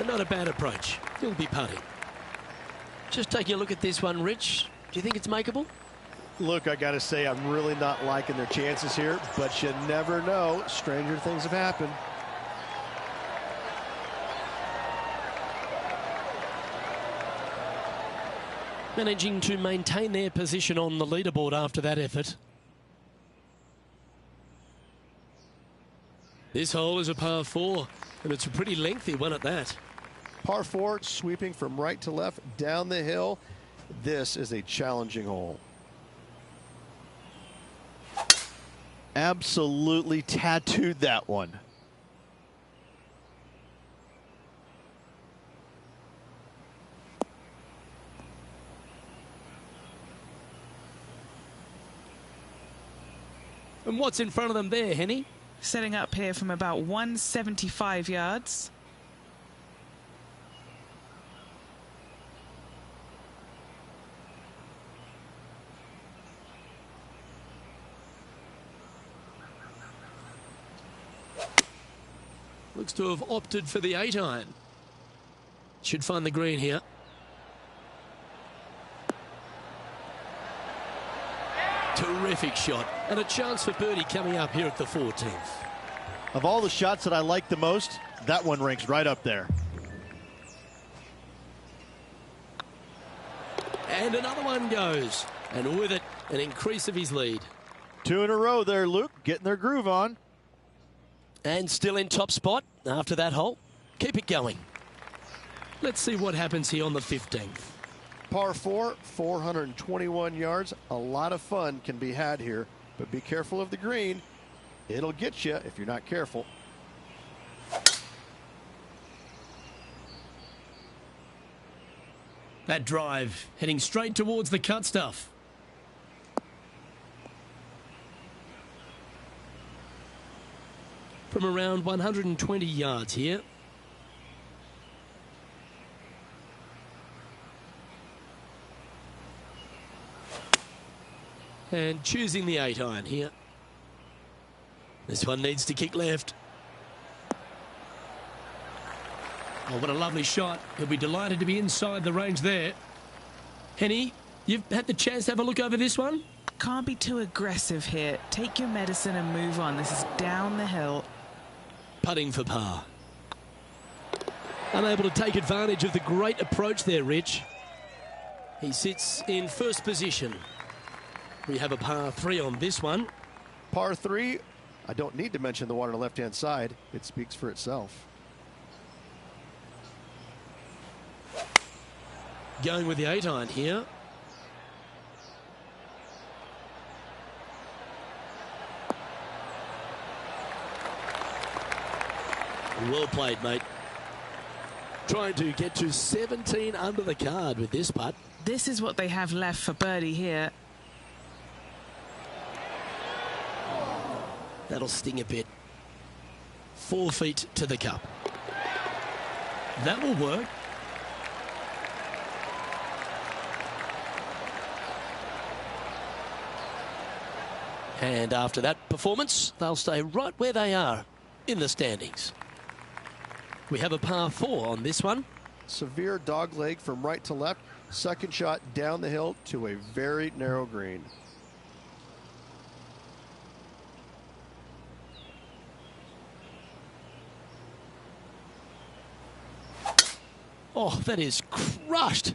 Not a bad approach. He'll be putting. Just taking a look at this one, Rich. Do you think it's makeable? Look, I got to say, I'm really not liking their chances here, but you never know. Stranger things have happened. Managing to maintain their position on the leaderboard after that effort. This hole is a par 4, and it's a pretty lengthy one at that. Par 4, sweeping from right to left down the hill. This is a challenging hole. Absolutely tattooed that one. And what's in front of them there, Henny? Setting up here from about 175 yards. Looks to have opted for the 8-iron. Should find the green here. Terrific shot. And a chance for birdie coming up here at the 14th. Of all the shots that I like the most, that one ranks right up there. And another one goes. And with it, an increase of his lead. 2 in a row there, Luke, getting their groove on. And still in top spot after that hole. Keep it going. Let's see what happens here on the 15th. Par 4, 421 yards. A lot of fun can be had here, but be careful of the green. It'll get you if you're not careful. That drive heading straight towards the cut stuff. From around 120 yards here. And choosing the 8-iron here. This one needs to kick left. Oh, what a lovely shot. He'll be delighted to be inside the range there. Henny, you've had the chance to have a look over this one? Can't be too aggressive here. Take your medicine and move on. This is down the hill. Putting for par. Unable to take advantage of the great approach there, Rich. He sits in first position. We have a par 3 on this one. Par 3, I don't need to mention the one on the left-hand side. It speaks for itself. Going with the 8-iron here. Well played, mate. Trying to get to 17 under the card with this putt. This is what they have left for birdie here. That'll sting a bit. 4 feet to the cup. That will work. And after that performance, they'll stay right where they are in the standings. We have a par 4 on this one. Severe dog leg from right to left. Second shot down the hill to a very narrow green. Oh, that is crushed.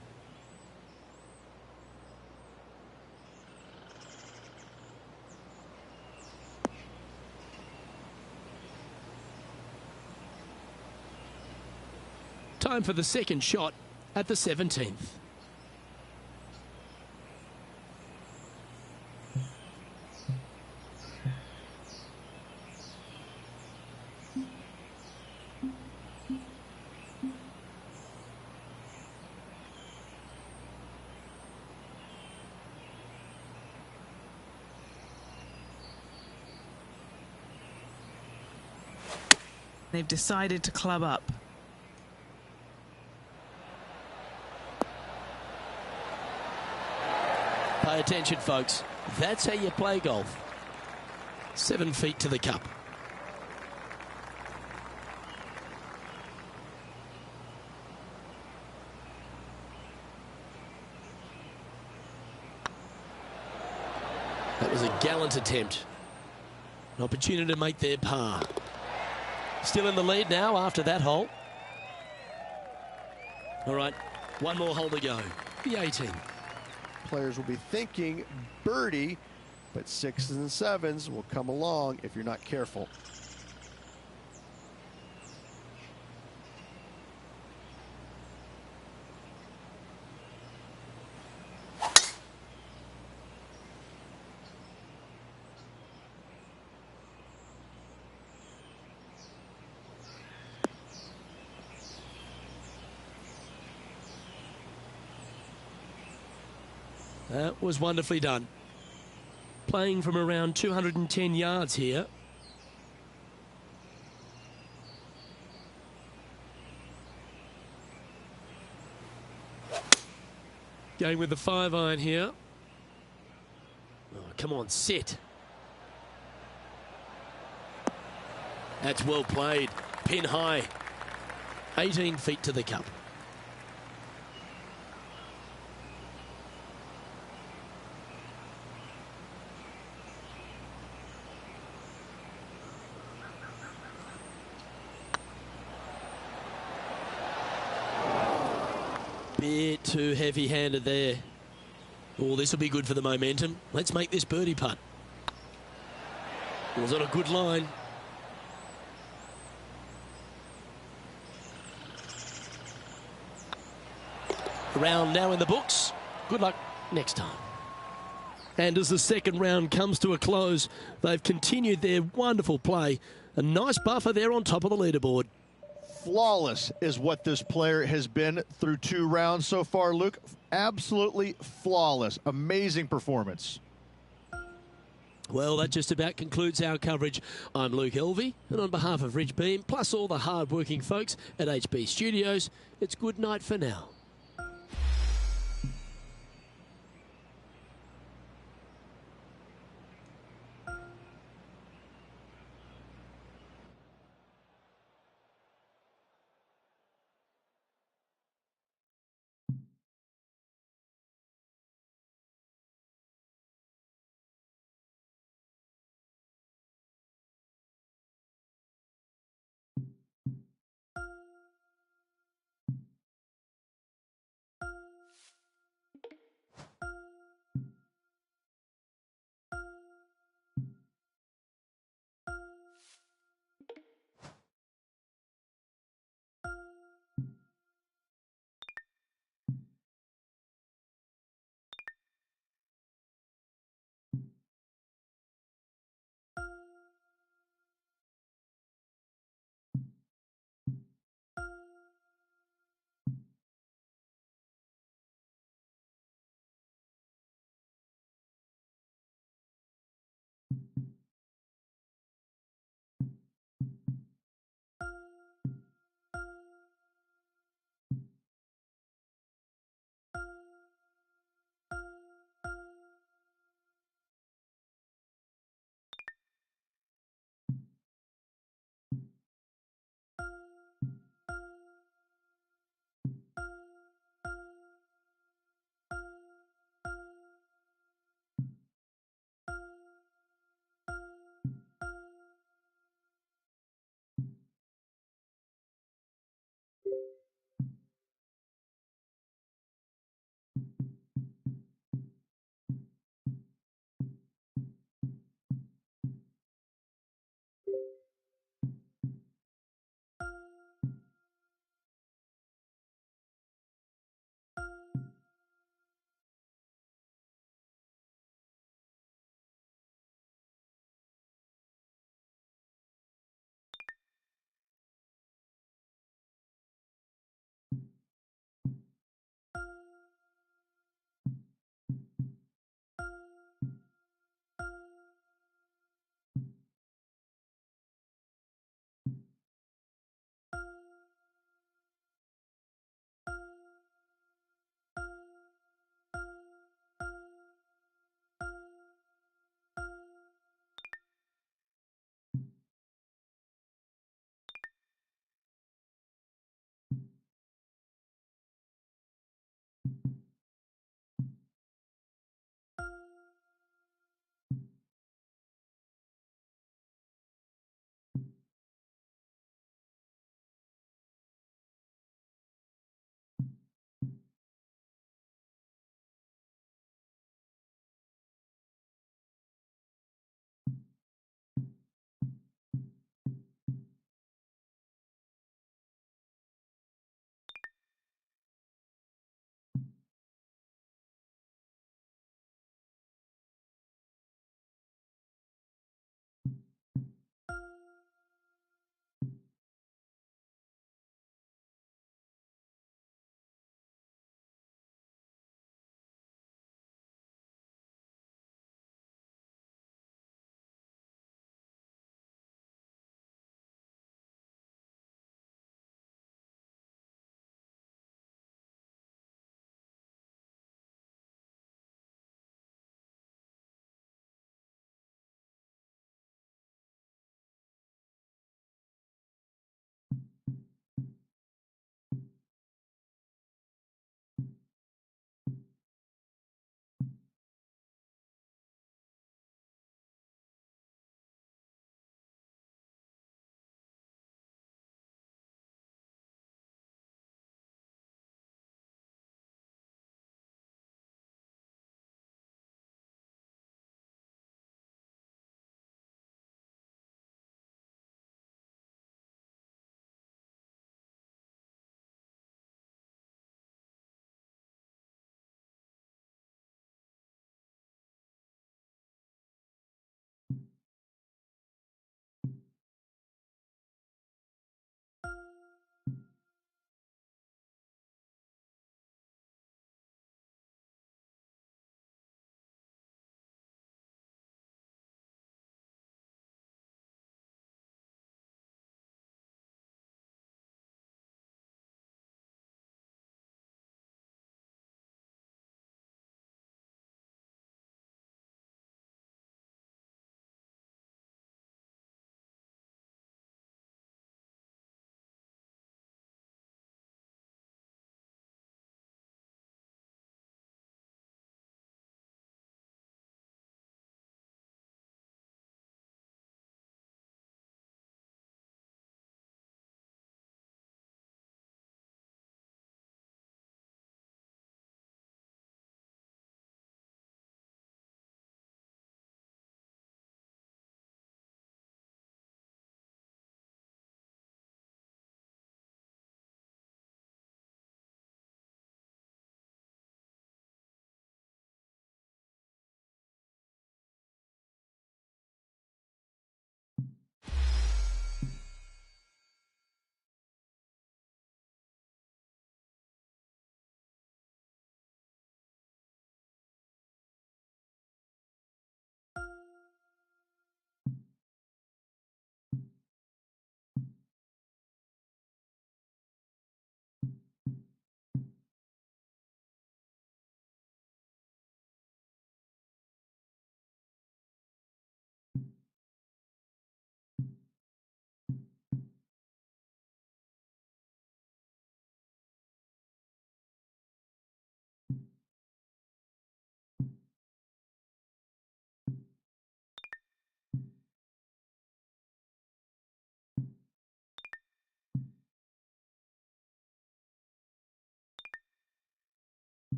Time for the second shot at the 17th. They've decided to club up. Pay attention, folks. That's how you play golf. 7 feet to the cup. That was a gallant attempt. An opportunity to make their par. Still in the lead now after that hole. All right, one more hole to go. The 18. Players will be thinking birdie, but 6s and 7s will come along if you're not careful. That was wonderfully done. Playing from around 210 yards here. Going with the 5-iron here. Oh, come on, sit. That's well played. Pin high. 18 feet to the cup. Bit too heavy-handed there. Oh, this will be good for the momentum. Let's make this birdie putt. Was on a good line. Round now in the books. Good luck next time. And as the second round comes to a close, they've continued their wonderful play. A nice buffer there on top of the leaderboard. Flawless is what this player has been through 2 rounds so far, Luke. Absolutely flawless. Amazing performance. Well, that just about concludes our coverage. I'm Luke Elvey, and on behalf of Rich Beam, plus all the hard-working folks at HB Studios, it's good night for now.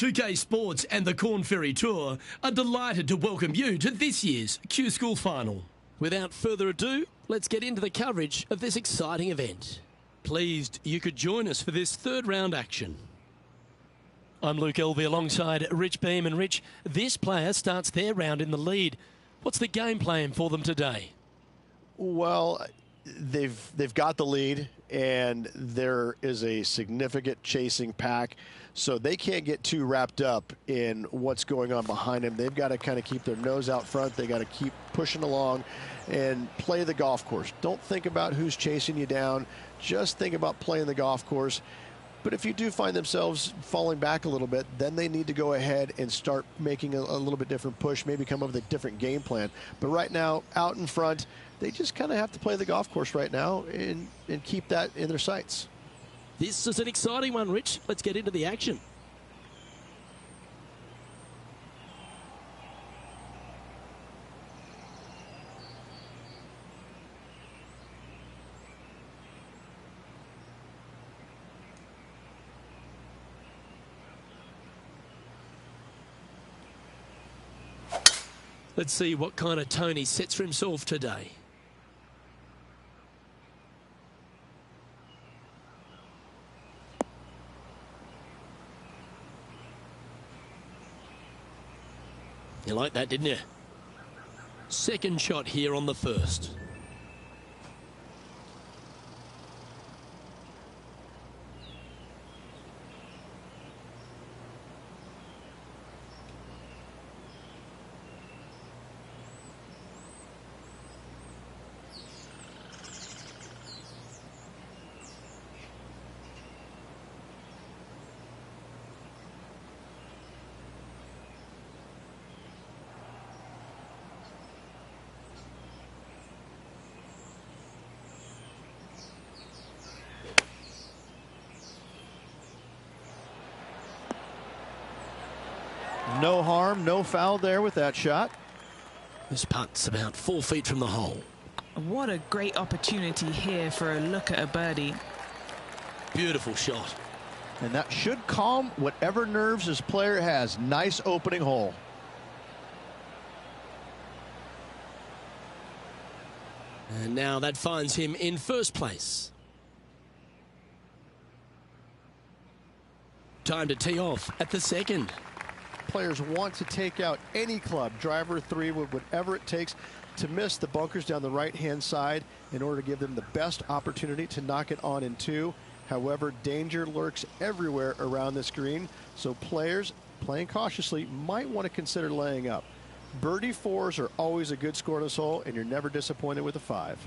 2K Sports and the Corn Ferry Tour are delighted to welcome you to this year's Q School Final. Without further ado, let's get into the coverage of this exciting event. Pleased you could join us for this third round action. I'm Luke Elvey alongside Rich Beam, and Rich, this player starts their round in the lead. What's the game plan for them today? Well, they've got the lead, and there is a significant chasing pack, so they can't get too wrapped up in what's going on behind them. They've got to kind of keep their nose out front. They got to keep pushing along and play the golf course. Don't think about who's chasing you down. Just think about playing the golf course. But if you do find themselves falling back a little bit, then they need to go ahead and start making a little bit different push, maybe come up with a different game plan. But right now, out in front, they just kind of have to play the golf course right now and keep that in their sights. This is an exciting one, Rich. Let's get into the action. Let's see what kind of tone he sets for himself today. You like that, didn't you? Second shot here on the first. No harm, no foul there with that shot. This putt's about 4 feet from the hole. What a great opportunity here for a look at a birdie. Beautiful shot. And that should calm whatever nerves this player has. Nice opening hole. And now that finds him in first place. Time to tee off at the second. Players want to take out any club, driver, three wood, whatever it takes to miss the bunkers down the right-hand side in order to give them the best opportunity to knock it on in two. However, danger lurks everywhere around this green, so players playing cautiously might want to consider laying up. Birdie fours are always a good score in this hole, and you're never disappointed with a 5.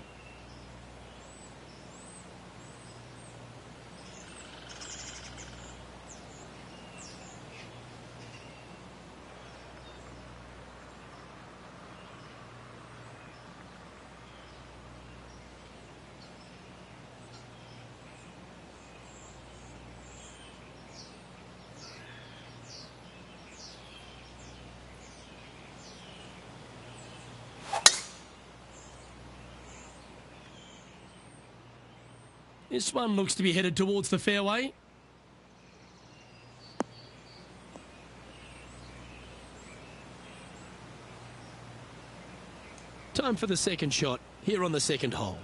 This one looks to be headed towards the fairway. Time for the second shot here on the second hole.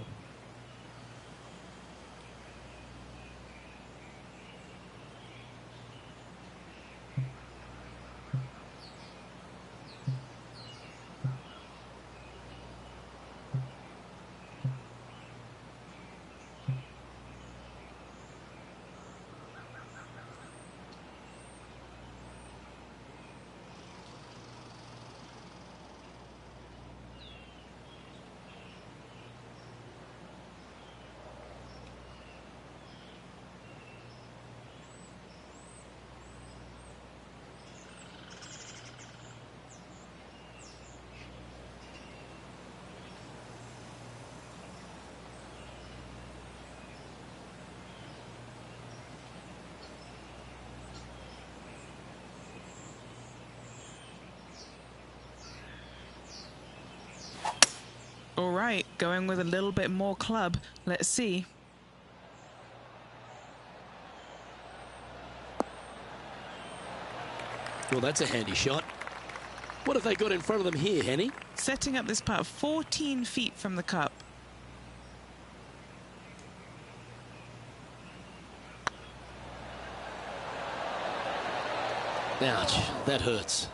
All right, going with a little bit more club. Let's see. Well, that's a handy shot. What have they got in front of them here, Henny? Setting up this putt 14 feet from the cup. Ouch, that hurts.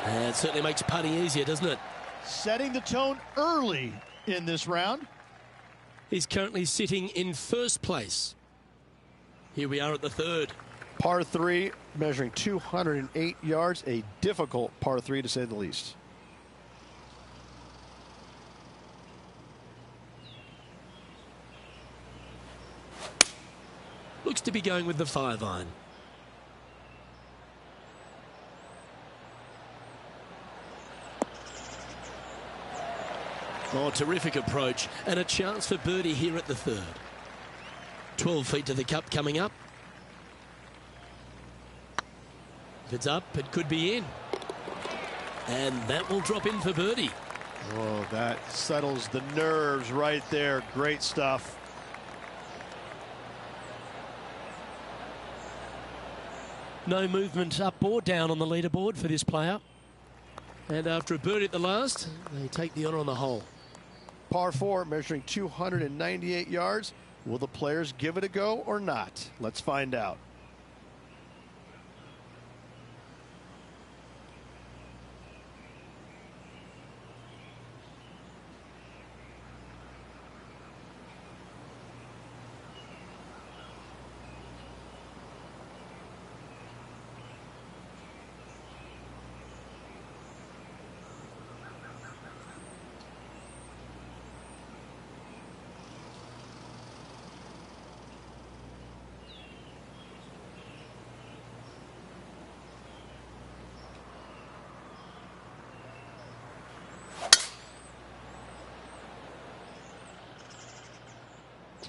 And it certainly makes putting easier, doesn't it? Setting the tone early in this round. He's currently sitting in first place. Here we are at the third. Par 3, measuring 208 yards, a difficult par 3 to say the least. Looks to be going with the 5-iron. Oh, terrific approach, and a chance for birdie here at the third. 12 feet to the cup coming up. If it's up, it could be in. And that will drop in for birdie. Oh, that settles the nerves right there. Great stuff. No movement up or down on the leaderboard for this player. And after a birdie at the last, they take the honour on the hole. Par 4, measuring 298 yards. Will the players give it a go or not? Let's find out.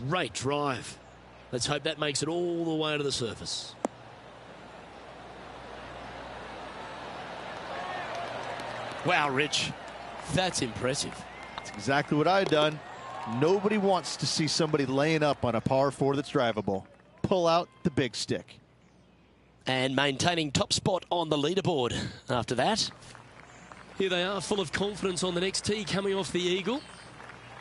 Great drive. Let's hope that makes it all the way to the surface. Wow, Rich. That's impressive. That's exactly what I've done. Nobody wants to see somebody laying up on a par 4 that's drivable. Pull out the big stick. And maintaining top spot on the leaderboard after that. Here they are, full of confidence on the next tee, coming off the eagle.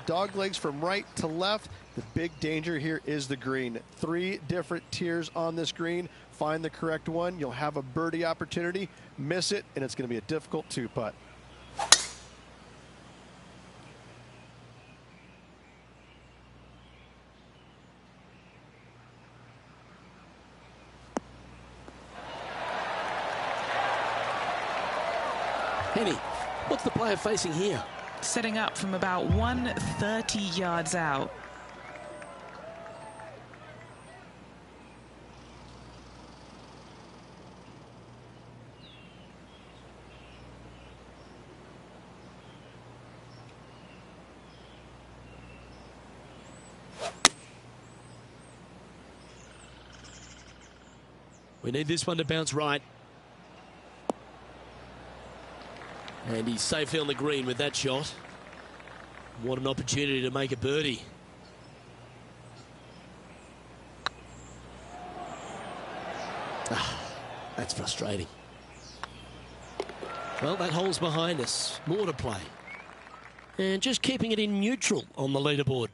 Dog legs from right to left. The big danger here is the green. 3 different tiers on this green. Find the correct one. You'll have a birdie opportunity. Miss it, and it's going to be a difficult 2-putt. Henny, what's the player facing here? Setting up from about 130 yards out. We need this one to bounce right. And he's safely on the green with that shot. What an opportunity to make a birdie. That's frustrating. Well, that hole's behind us. More to play. And just keeping it in neutral on the leaderboard.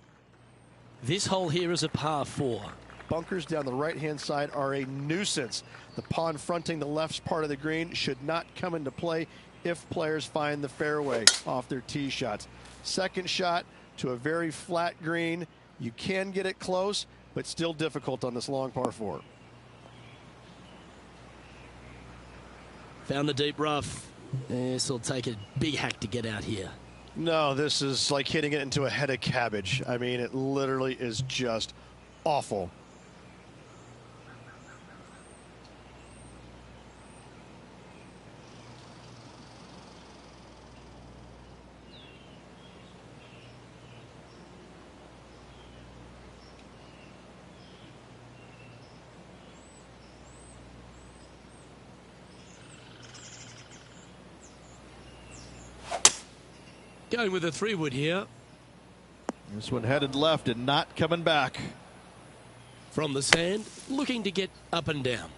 This hole here is a par 4. Bunkers down the right-hand side are a nuisance. The pond fronting the left part of the green should not come into play if players find the fairway off their tee shots. Second shot to a very flat green. You can get it close, but still difficult on this long par 4. Found the deep rough. This will take a big hack to get out here. No, this is like hitting it into a head of cabbage. I mean, it literally is just awful. Going with a 3-wood here. This one headed left and not coming back. From the sand, looking to get up and down.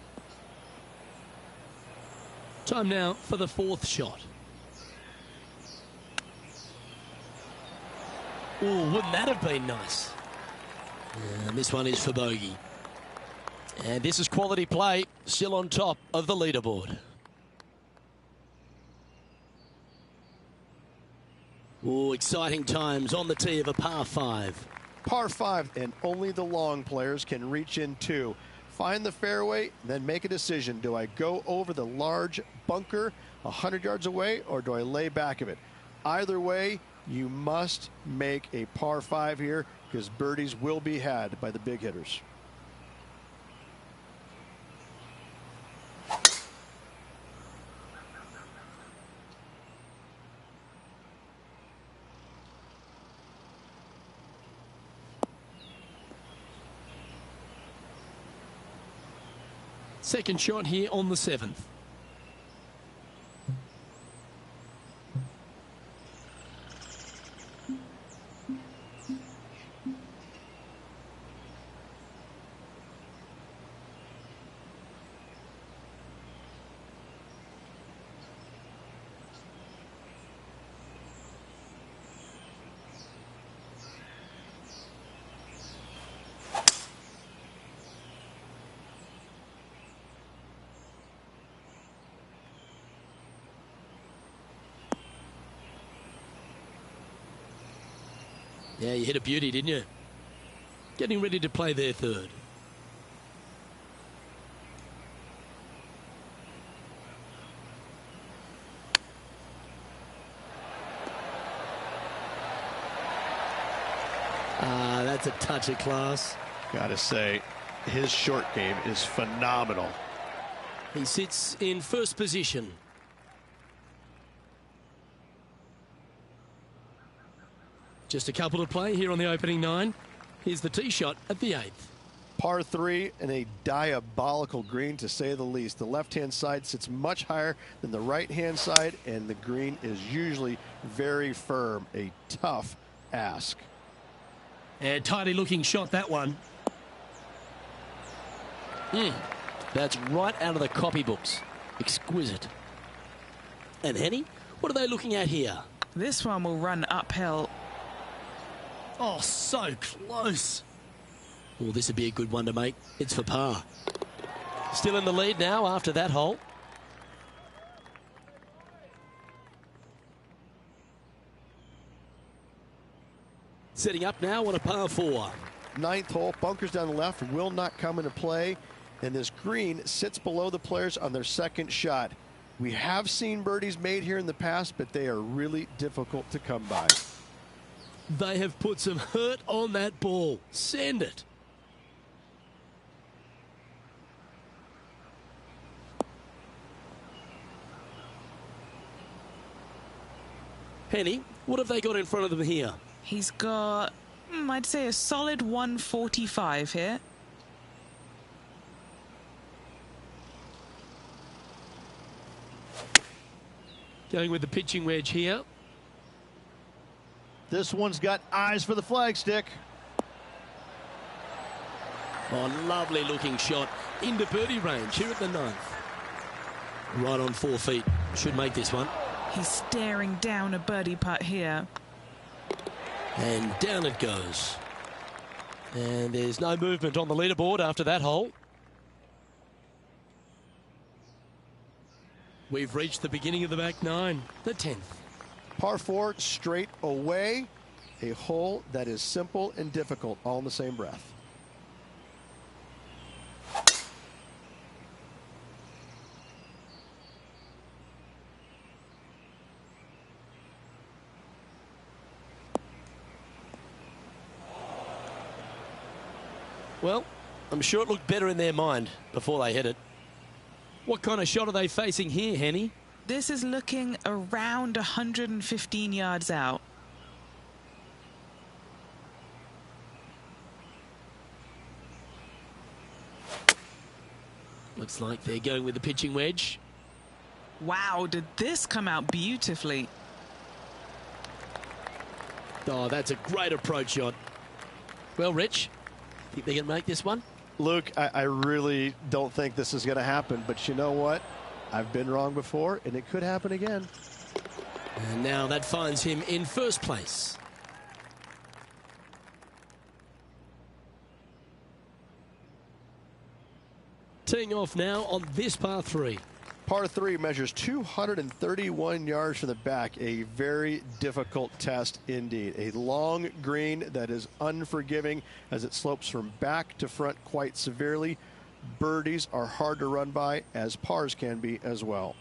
Time now for the fourth shot. Oh, wouldn't that have been nice? And this one is for bogey. And this is quality play, still on top of the leaderboard. Oh, exciting times on the tee of a par 5. Par 5, and only the long players can reach in two. Find the fairway, then make a decision. Do I go over the large bunker 100 yards away, or do I lay back of it? Either way, you must make a par 5 here, because birdies will be had by the big hitters. Second shot here on the 7th. Yeah, you hit a beauty, didn't you? Getting ready to play their third. That's a touch of class. Gotta say, his short game is phenomenal. He sits in first position. Just a couple to play here on the opening 9. Here's the tee shot at the 8th. Par 3 and a diabolical green, to say the least. The left-hand side sits much higher than the right-hand side, and the green is usually very firm. A tough ask. And tidy looking shot, that one. That's right out of the copybooks. Exquisite. And Henny, what are they looking at here? This one will run uphill. Oh, so close. Oh, this would be a good one to make. It's for par. Still in the lead now after that hole. Setting up now on a par 4. 9th hole, bunkers down the left will not come into play, and this green sits below the players on their second shot. We have seen birdies made here in the past, but they are really difficult to come by. They have put some hurt on that ball. Send it. Henny, what have they got in front of them here? He's got, I'd say, a solid 145 here. Going with the pitching wedge here. This one's got eyes for the flagstick. Oh, lovely looking shot into birdie range here at the 9th. Right on 4 feet. Should make this one. He's staring down a birdie putt here. And down it goes. And there's no movement on the leaderboard after that hole. We've reached the beginning of the back 9, the 10th. Par 4 straight away, a hole that is simple and difficult all in the same breath. Well, I'm sure it looked better in their mind before they hit it. What kind of shot are they facing here, Henny? This is looking around 115 yards out. Looks like they're going with the pitching wedge. Wow, did this come out beautifully? Oh, that's a great approach shot. Well, Rich, think they can make this one? Luke, I really don't think this is going to happen, but you know what? I've been wrong before, and it could happen again. And now that finds him in first place. Teeing off now on this par 3. Par 3 measures 231 yards from the back. A very difficult test indeed. A long green that is unforgiving as it slopes from back to front quite severely. Birdies are hard to run by, as pars can be as well.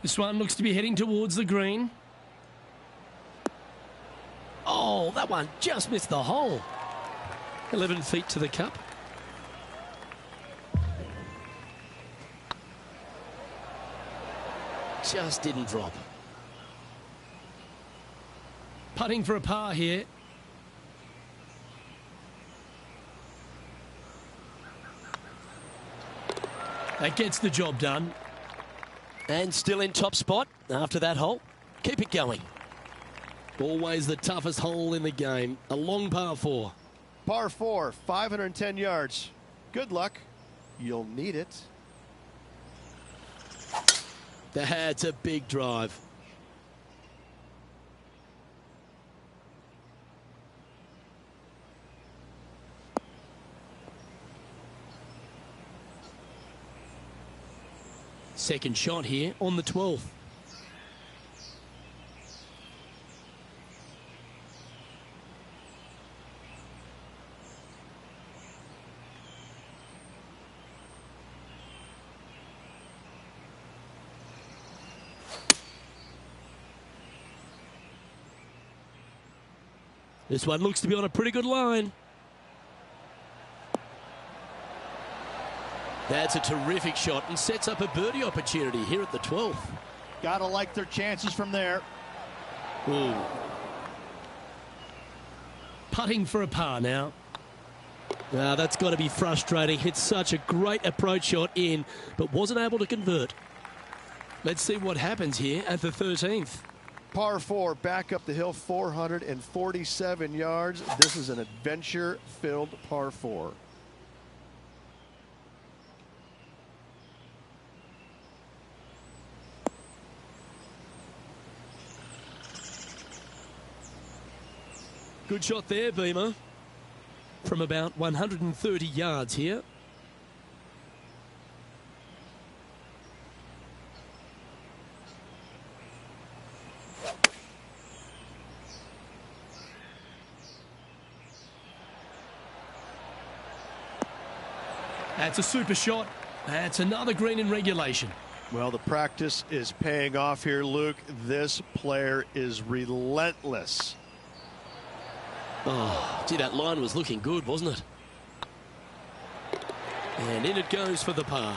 This one looks to be heading towards the green. Oh, that one just missed the hole. 11 feet to the cup. Just didn't drop. Putting for a par here. That gets the job done. And still in top spot after that hole. Keep it going. Always the toughest hole in the game. A long par 4. Par 4, 510 yards. Good luck. You'll need it. That's a big drive. Second shot here on the 12th. This one looks to be on a pretty good line. That's a terrific shot and sets up a birdie opportunity here at the 12th. Gotta like their chances from there. Ooh. Putting for a par now. That's got to be frustrating. Hit such a great approach shot in, but wasn't able to convert. Let's see what happens here at the 13th. Par 4, back up the hill, 447 yards. This is an adventure-filled par 4. Good shot there, Beamer. From about 130 yards here. That's a super shot. That's another green in regulation. Well, the practice is paying off here, Luke. This player is relentless. Oh, gee, that line was looking good, wasn't it? And in it goes for the par.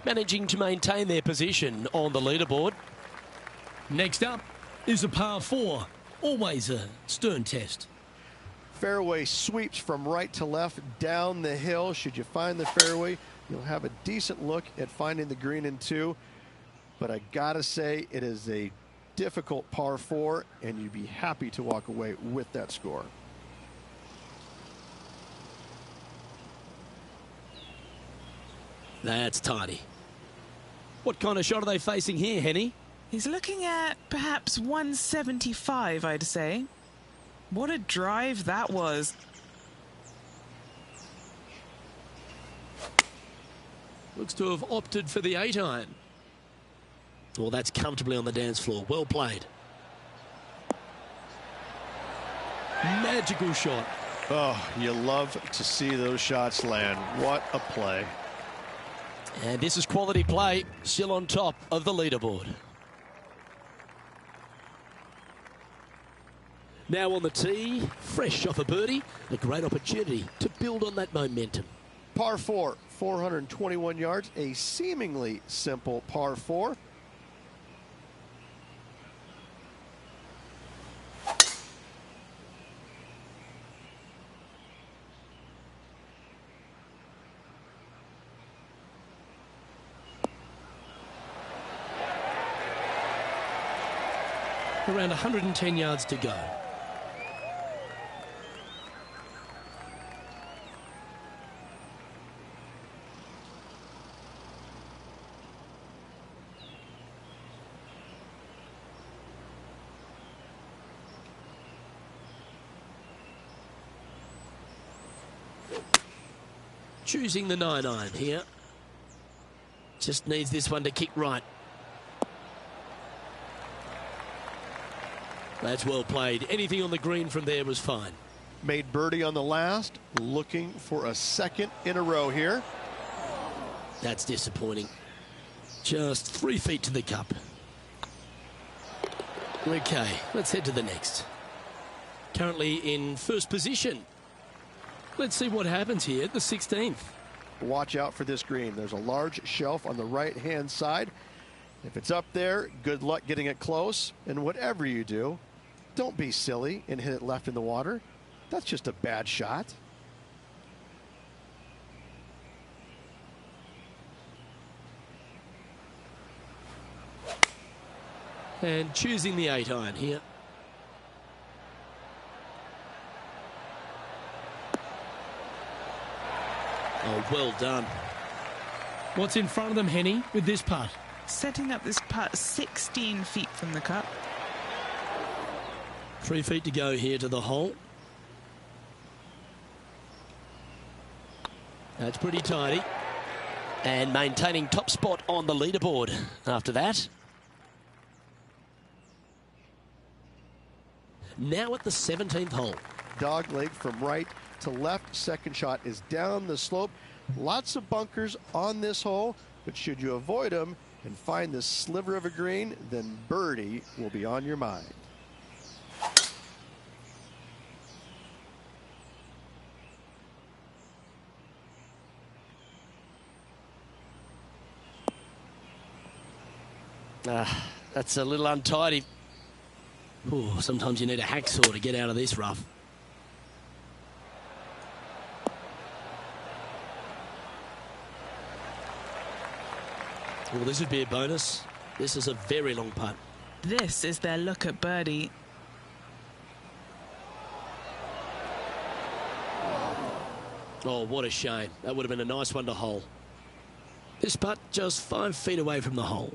Managing to maintain their position on the leaderboard. Next up is a par 4. Always a stern test. Fairway sweeps from right to left down the hill. Should you find the fairway, you'll have a decent look at finding the green in 2. But I gotta say, it is a difficult par 4, and you'd be happy to walk away with that score. That's tidy. What kind of shot are they facing here, Henny? He's looking at perhaps 175, I'd say. What a drive that was. Looks to have opted for the 8-iron. Well, that's comfortably on the dance floor. Well played. Magical shot. Oh, you love to see those shots land. What a play. And this is quality play, still on top of the leaderboard. Now on the tee, fresh off a birdie, a great opportunity to build on that momentum. Par 4, 421 yards, a seemingly simple par 4. Around 110 yards to go. choosing the 9-iron here. Just needs this one to kick right. That's well played. Anything on the green from there was fine. Made birdie on the last, looking for a second in a row here. That's disappointing. Just 3 feet to the cup. Okay, let's head to the next. Currently in first position. Let's see what happens here at the 16th. Watch out for this green. There's a large shelf on the right-hand side. If it's up there, good luck getting it close. And whatever you do, don't be silly and hit it left in the water. That's just a bad shot. And choosing the 8-iron here. Oh, well done. What's in front of them, Henny, with this putt? Setting up this putt 16 feet from the cup. 3 feet to go here to the hole. That's pretty tidy. And maintaining top spot on the leaderboard after that. Now at the 17th hole. Dog leg from right to left. Second shot is down the slope. Lots of bunkers on this hole, but should you avoid them and find this sliver of a green, then birdie will be on your mind. That's a little untidy. Ooh, sometimes you need a hacksaw to get out of this rough. Well, this would be a bonus. This is a very long putt. This is their look at birdie. Oh, what a shame. That would have been a nice one to hole. This putt just 5 feet away from the hole.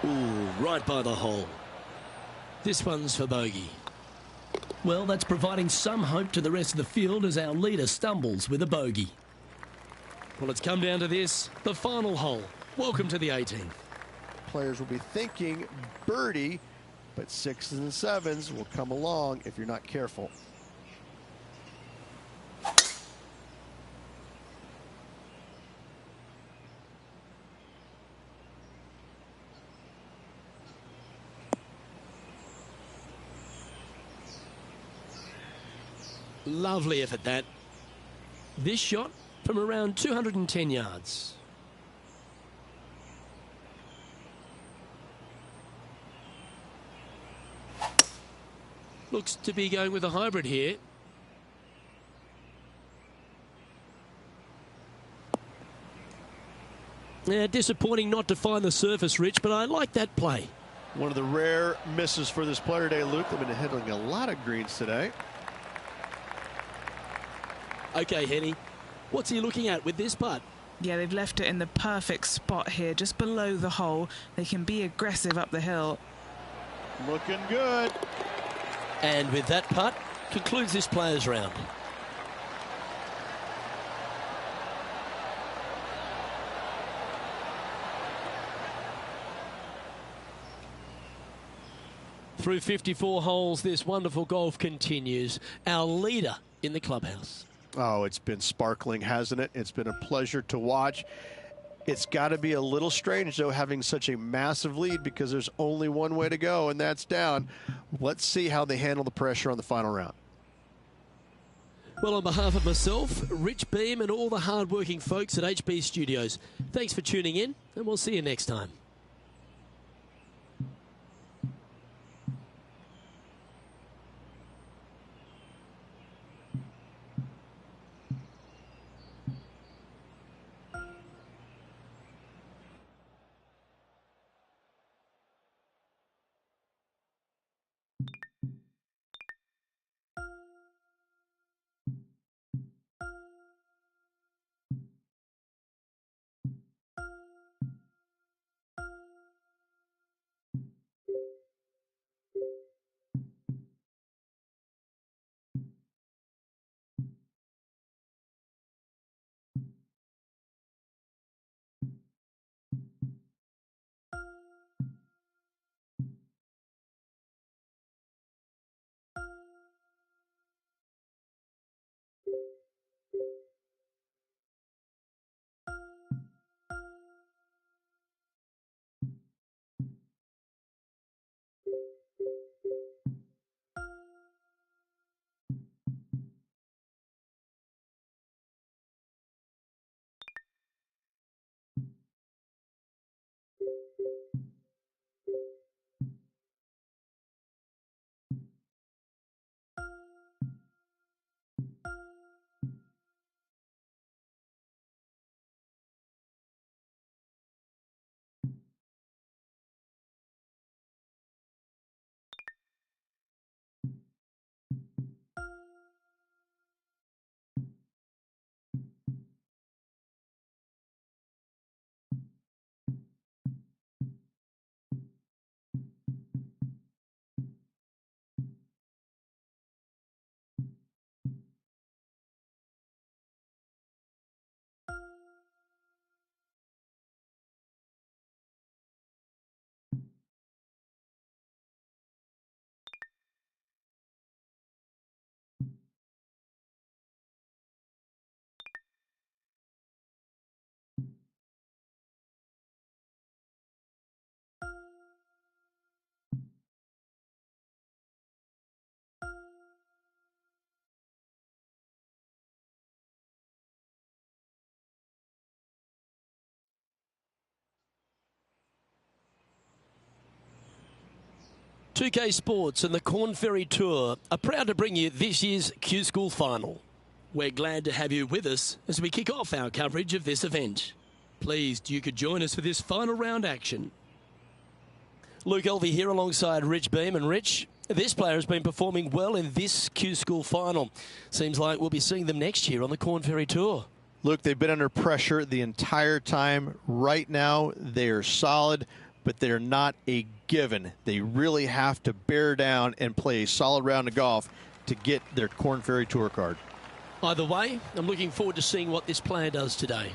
Ooh, right by the hole. This one's for bogey. Well, that's providing some hope to the rest of the field as our leader stumbles with a bogey. Well, it's come down to this, the final hole. Welcome to the 18th. Players will be thinking birdie, but 6s and 7s will come along if you're not careful. Lovely effort, that. This shot from around 210 yards. Looks to be going with a hybrid here. Yeah, disappointing not to find the surface, Rich, but I like that play. One of the rare misses for this player today, Luke. They've been hitting a lot of greens today. Okay, Henny, what's he looking at with this putt? Yeah, they've left it in the perfect spot here, just below the hole. They can be aggressive up the hill. Looking good. And with that putt, concludes this players' round. Through 54 holes, this wonderful golf continues. Our leader in the clubhouse. Oh, it's been sparkling, hasn't it? It's been a pleasure to watch. It's got to be a little strange, though, having such a massive lead because there's only one way to go, and that's down. Let's see how they handle the pressure on the final round. Well, on behalf of myself, Rich Beam, and all the hard-working folks at HB Studios, thanks for tuning in, and we'll see you next time. 2K Sports and the Corn Ferry Tour are proud to bring you this year's Q School Final. We're glad to have you with us as we kick off our coverage of this event. Pleased you could join us for this final round action. Luke Elvey here alongside Rich Beam. And Rich, this player has been performing well in this Q School Final. Seems like we'll be seeing them next year on the Corn Ferry Tour. Luke, they've been under pressure the entire time. Right now, they are solid, but they're not a given. They really have to bear down and play a solid round of golf to get their Corn Ferry Tour card. Either way, I'm looking forward to seeing what this player does today.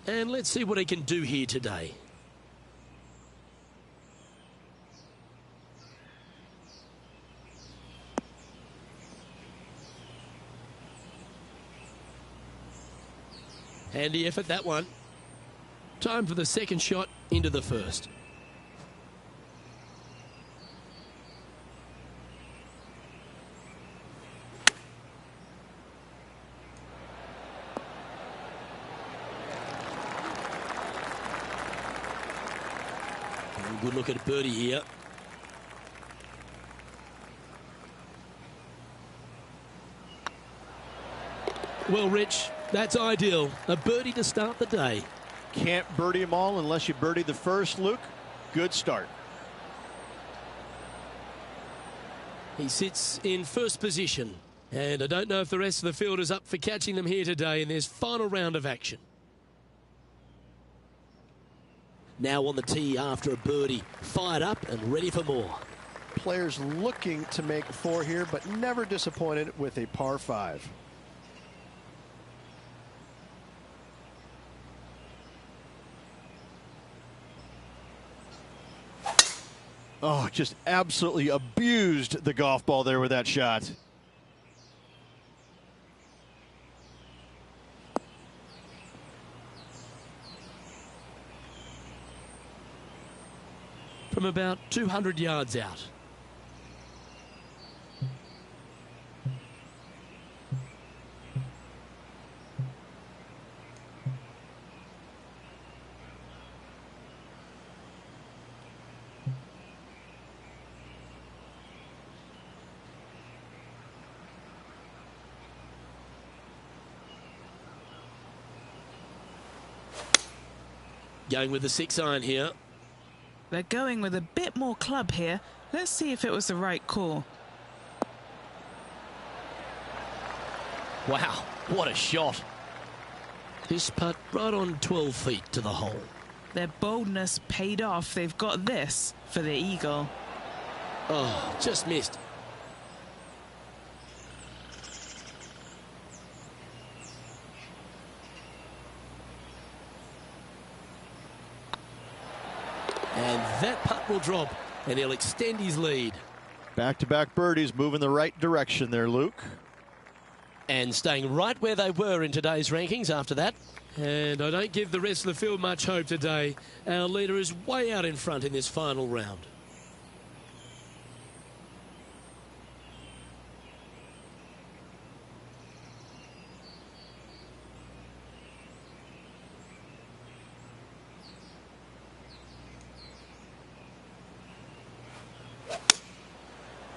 And let's see what he can do here today. Handy effort, that one. Time for the second shot into the first. Good look at birdie here. Well, Rich, that's ideal. A birdie to start the day. Can't birdie them all unless you birdie the first, Luke. Good start. He sits in first position. And I don't know if the rest of the field is up for catching them here today in this final round of action. Now on the tee after a birdie, fired up and ready for more. Players looking to make 4 here, but never disappointed with a par 5. Oh, just absolutely abused the golf ball there with that shot. From about 200 yards out. Going with the 6-iron here. They're going with a bit more club here. Let's see if it was the right call. Wow, what a shot. This putt right on 12 feet to the hole. Their boldness paid off. They've got this for the eagle. Oh, just missed. And that putt will drop, and he'll extend his lead. Back-to-back birdies, moving the right direction there, Luke. And staying right where they were in today's rankings after that. And I don't give the rest of the field much hope today. Our leader is way out in front in this final round.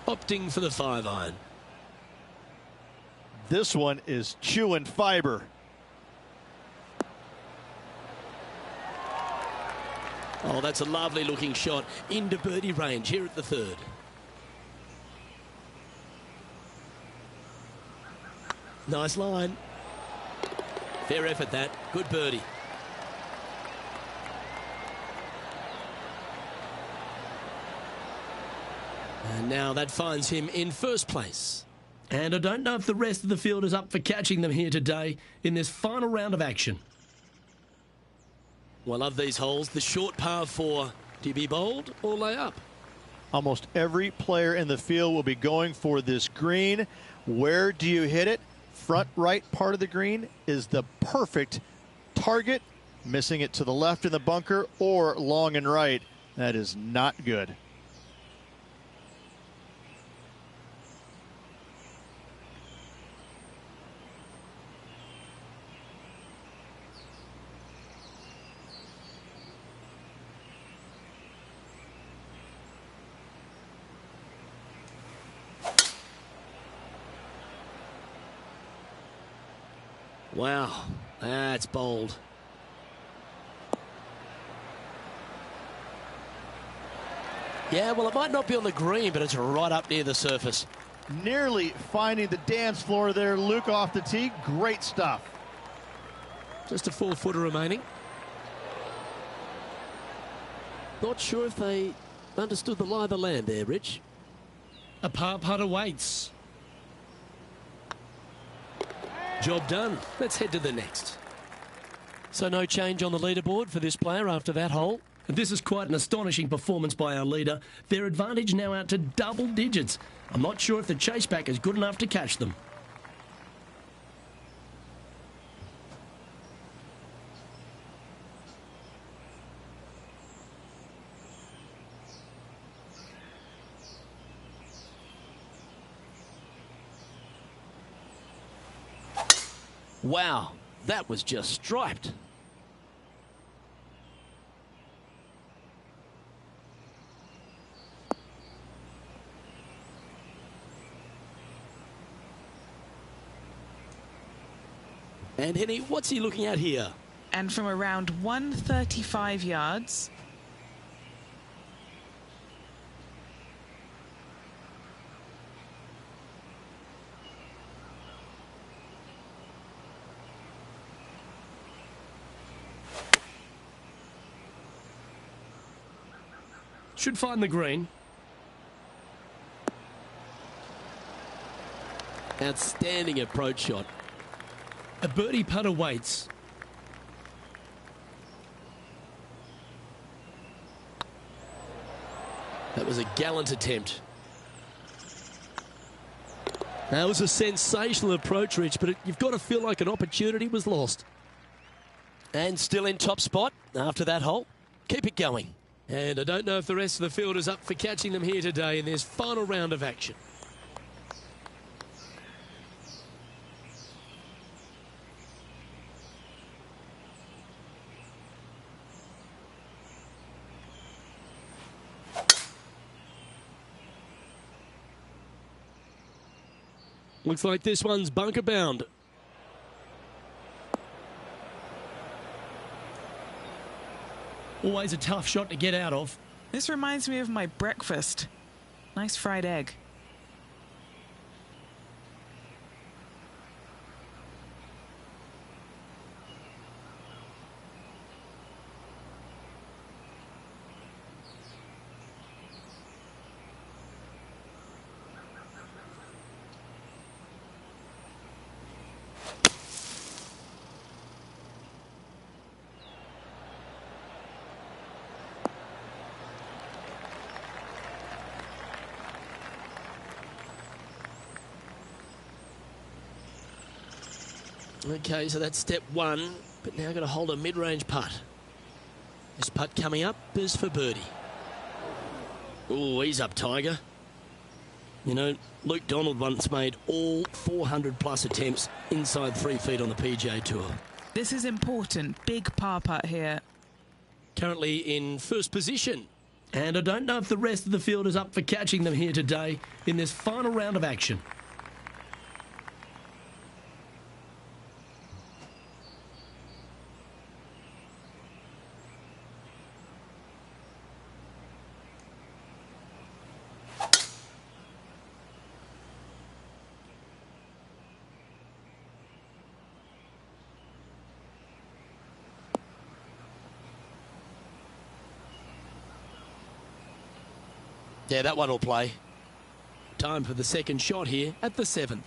Opting for the 5-iron. This one is chewing fiber. Oh, that's a lovely looking shot into birdie range here at the third. Nice line. Fair effort that. Good birdie. And now that finds him in first place. And I don't know if the rest of the field is up for catching them here today in this final round of action. Well, I love these holes. The short par 4. Do you be bold or lay up? Almost every player in the field will be going for this green. Where do you hit it? Front right part of the green is the perfect target. Missing it to the left in the bunker or long and right. That is not good. Wow, that's bold. Yeah, well, it might not be on the green, but it's right up near the surface. Nearly finding the dance floor there, Luke, off the tee. Great stuff. Just a 4-footer remaining. Not sure if they understood the lie of the land there, Rich. A par putt awaits. Job done. Let's head to the next. So no change on the leaderboard for this player after that hole. And this is quite an astonishing performance by our leader. Their advantage now out to double digits. I'm not sure if the chase back is good enough to catch them. Wow, that was just striped. And Henny, what's he looking at here? And from around 135 yards. Should find the green. Outstanding approach shot. A birdie putt awaits. That was a gallant attempt. That was a sensational approach, Rich, but you've got to feel like an opportunity was lost. And still in top spot after that hole. Keep it going. And I don't know if the rest of the field is up for catching them here today in this final round of action. Looks like this one's bunker bound. Always a tough shot to get out of. This reminds me of my breakfast. Nice fried egg. Okay, so that's step one, but now got to hold a mid-range putt. This putt coming up is for birdie. Oh, he's up, Tiger. You know, Luke Donald once made all 400-plus attempts inside 3 feet on the PGA Tour. This is important. Big par putt here. Currently in first position. And I don't know if the rest of the field is up for catching them here today in this final round of action. Yeah, that one will play. Time for the second shot here at the 7th.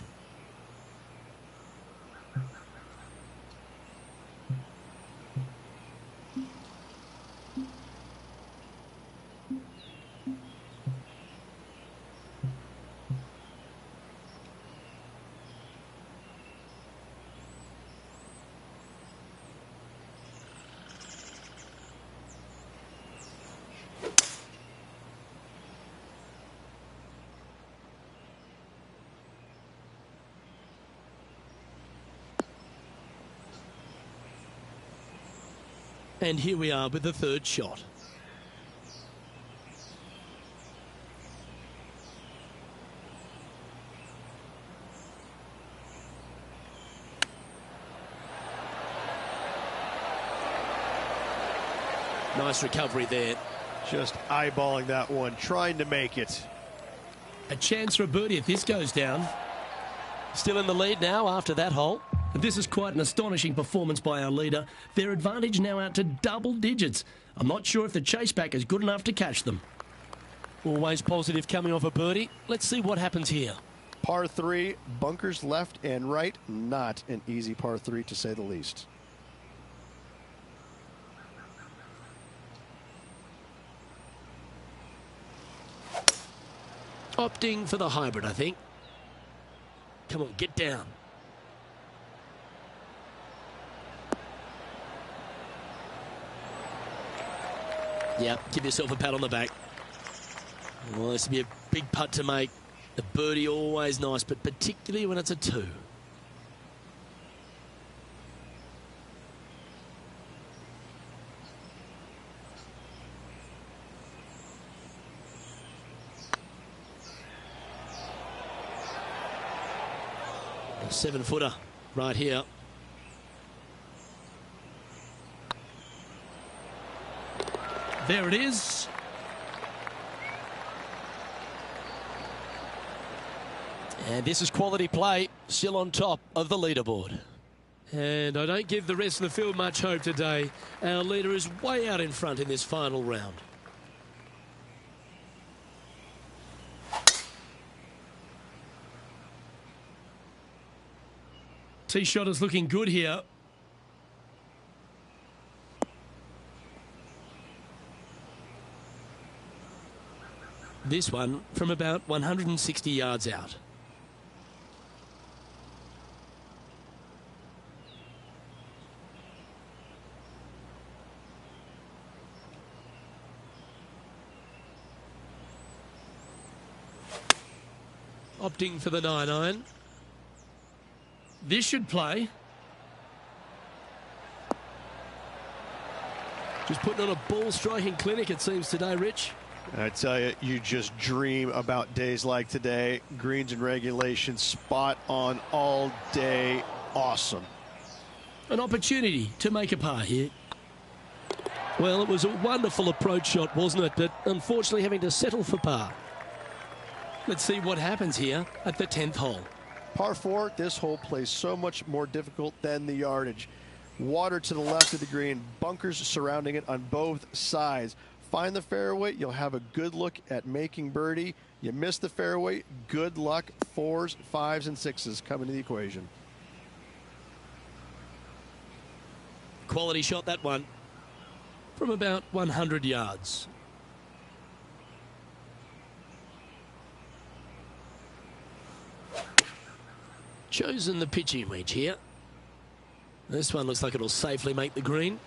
And here we are with the third shot. Nice recovery there. Just eyeballing that one, trying to make it. A chance for a birdie if this goes down. Still in the lead now after that hole. And this is quite an astonishing performance by our leader. Their advantage now out to double digits. I'm not sure if the chase back is good enough to catch them. Always positive coming off a birdie. Let's see what happens here. Par 3, bunkers left and right. Not an easy par 3 to say the least. Opting for the hybrid, I think. Come on, get down. Yeah, give yourself a pat on the back. Well, this will be a big putt to make. The birdie always nice, but particularly when it's a 2. A 7-footer right here. There it is. And this is quality play, still on top of the leaderboard. And I don't give the rest of the field much hope today. Our leader is way out in front in this final round. Tee shot is looking good here. This one from about 160 yards out. Opting for the 9-iron. This should play. Just putting on a ball striking clinic, it seems, today, Rich. I tell you, you just dream about days like today. Greens and regulation, spot on all day. Awesome. An opportunity to make a par here. Well, it was a wonderful approach shot, wasn't it? But unfortunately having to settle for par. Let's see what happens here at the 10th hole. Par 4, this hole plays so much more difficult than the yardage. Water to the left of the green, bunkers surrounding it on both sides. Find the fairway, you'll have a good look at making birdie. You miss the fairway, good luck. 4s, 5s, and 6s come into the equation. Quality shot, that one, from about 100 yards. Chosen the pitching wedge here. This one looks like it'll safely make the green.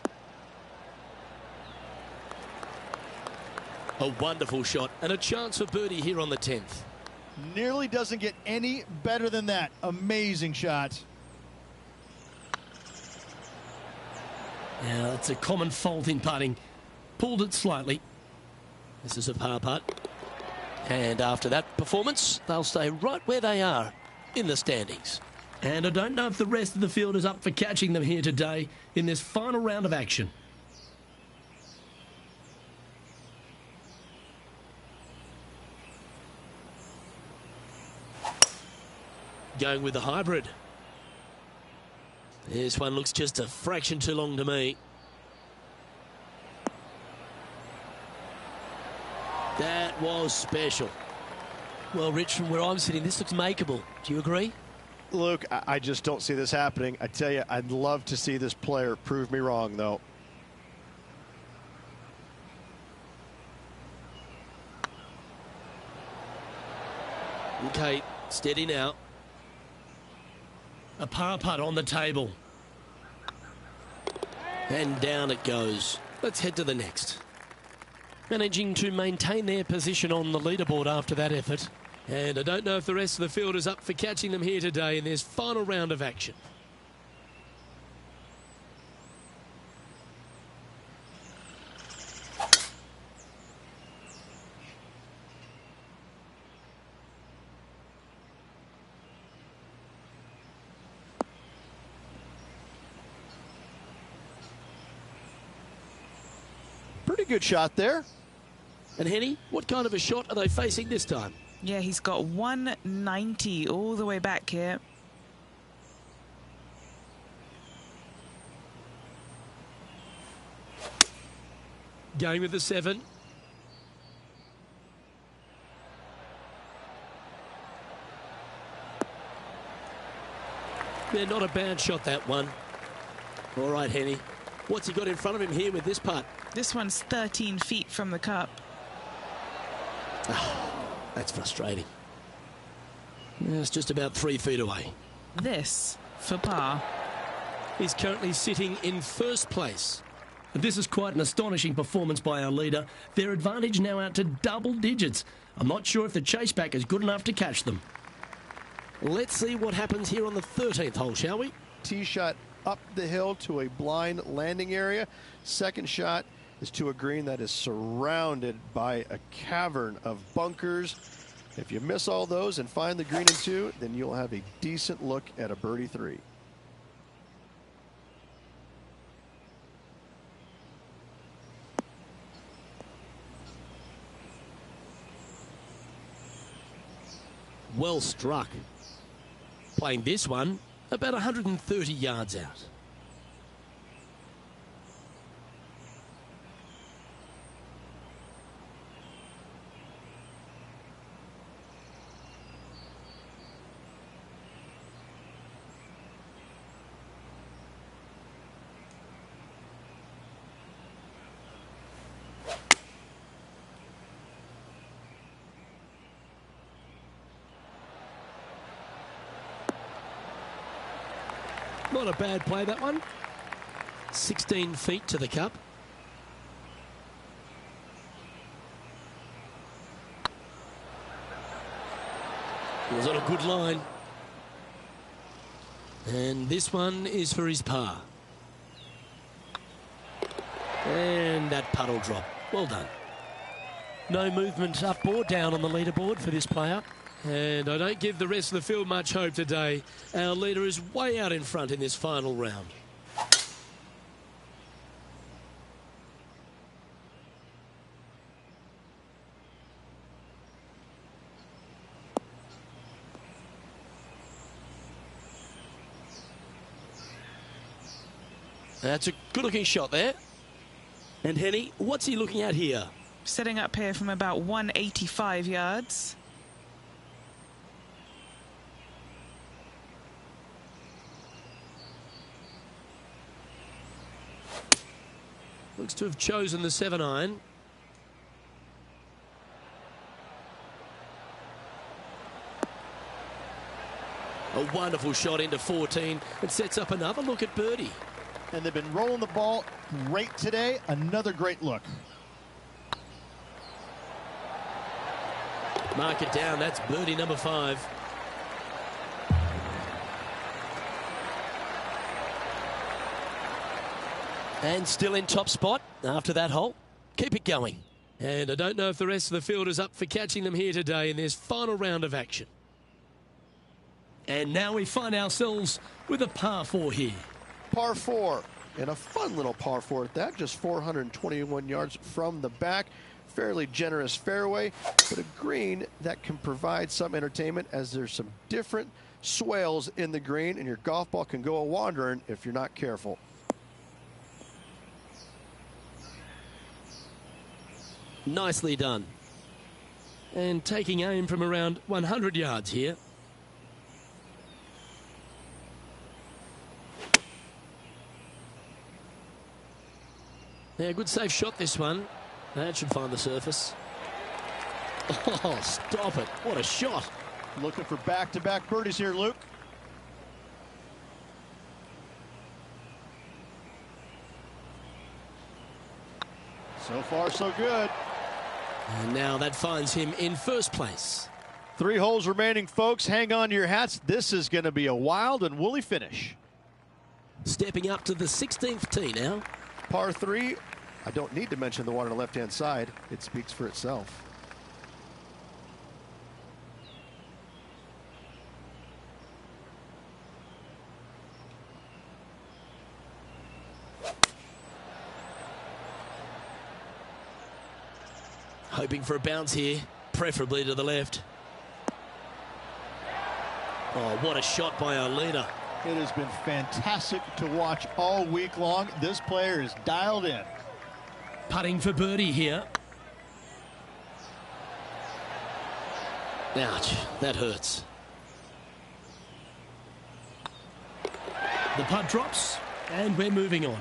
A wonderful shot and a chance for birdie here on the 10th. Nearly doesn't get any better than that. Amazing shot. Yeah, that's a common fault in putting. Pulled it slightly. This is a par putt. And after that performance, they'll stay right where they are in the standings. And I don't know if the rest of the field is up for catching them here today in this final round of action. Going with the hybrid. This one looks just a fraction too long to me. That was special. Well, Rich, from where I'm sitting, this looks makeable. Do you agree? Luke, I just don't see this happening. I tell you, I'd love to see this player prove me wrong, though. Okay, steady now. A par putt on the table. And down it goes. Let's head to the next. Managing to maintain their position on the leaderboard after that effort. And I don't know if the rest of the field is up for catching them here today in this final round of action. Pretty good shot there. And Henny, what kind of a shot are they facing this time? Yeah, he's got 190 all the way back here. Going with the 7. Yeah, not a bad shot, that one. All right, Henny. What's he got in front of him here with this putt? This one's 13 feet from the cup. That's frustrating. It's just about 3 feet away. This for par. He's currently sitting in first place. This is quite an astonishing performance by our leader. Their advantage now out to double digits. I'm not sure if the chase back is good enough to catch them. Let's see what happens here on the 13th hole, shall we? Tee shot up the hill to a blind landing area. Second shot is to a green that is surrounded by a cavern of bunkers. If you miss all those and find the green in 2, then you'll have a decent look at a birdie 3. Well struck. Playing this one about 130 yards out. Not a bad play, that one. 16 feet to the cup. It was on a good line. And this one is for his par. And that puddle drop. Well done. No movement up or down on the leaderboard for this player. And I don't give the rest of the field much hope today. Our leader is way out in front in this final round. That's a good-looking shot there. And Henny, what's he looking at here? Setting up here from about 185 yards. Looks to have chosen the 7-iron. A wonderful shot into 14. It sets up another look at birdie. And they've been rolling the ball great today. Another great look. Mark it down. That's birdie number 5. And still in top spot after that hole. Keep it going. And I don't know if the rest of the field is up for catching them here today in this final round of action. And now we find ourselves with a par 4 here. Par 4, and a fun little par 4 at that, just 421 yards from the back. Fairly generous fairway, but a green that can provide some entertainment as there's some different swales in the green, and your golf ball can go a-wandering if you're not careful. Nicely done. And taking aim from around 100 yards here. Yeah, good safe shot this one. That should find the surface. Oh, stop it. What a shot. Looking for back-to-back birdies here, Luke. So far, so good. And now that finds him in first place. 3 holes remaining, folks. Hang on to your hats. This is going to be a wild and woolly finish. Stepping up to the 16th tee now. Par 3, I don't need to mention the one on the left-hand side. It speaks for itself. Hoping for a bounce here, preferably to the left. Oh, what a shot by our leader. It has been fantastic to watch all week long. This player is dialed in. Putting for birdie here. Ouch, that hurts. The putt drops, and we're moving on.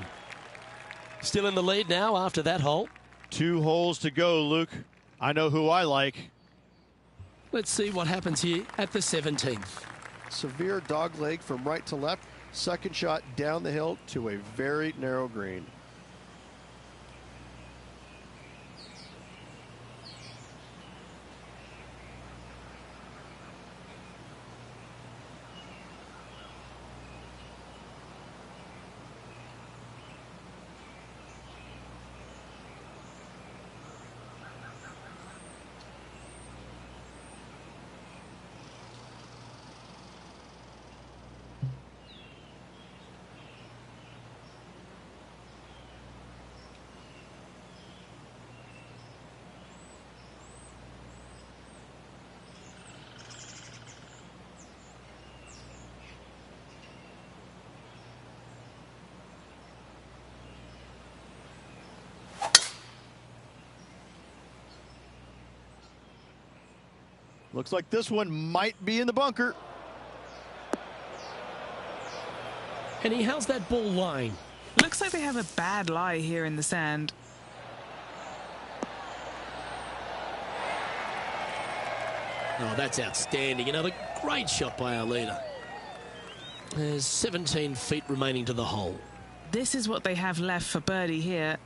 Still in the lead now after that hole. 2 holes to go, Luke. I know who I like. Let's see what happens here at the 17th. Severe dog leg from right to left. Second shot down the hill to a very narrow green. Looks like this one might be in the bunker. Henny, how's that ball lying? Looks like they have a bad lie here in the sand. Oh, that's outstanding. Another great shot by our leader. There's 17 feet remaining to the hole. This is what they have left for birdie here.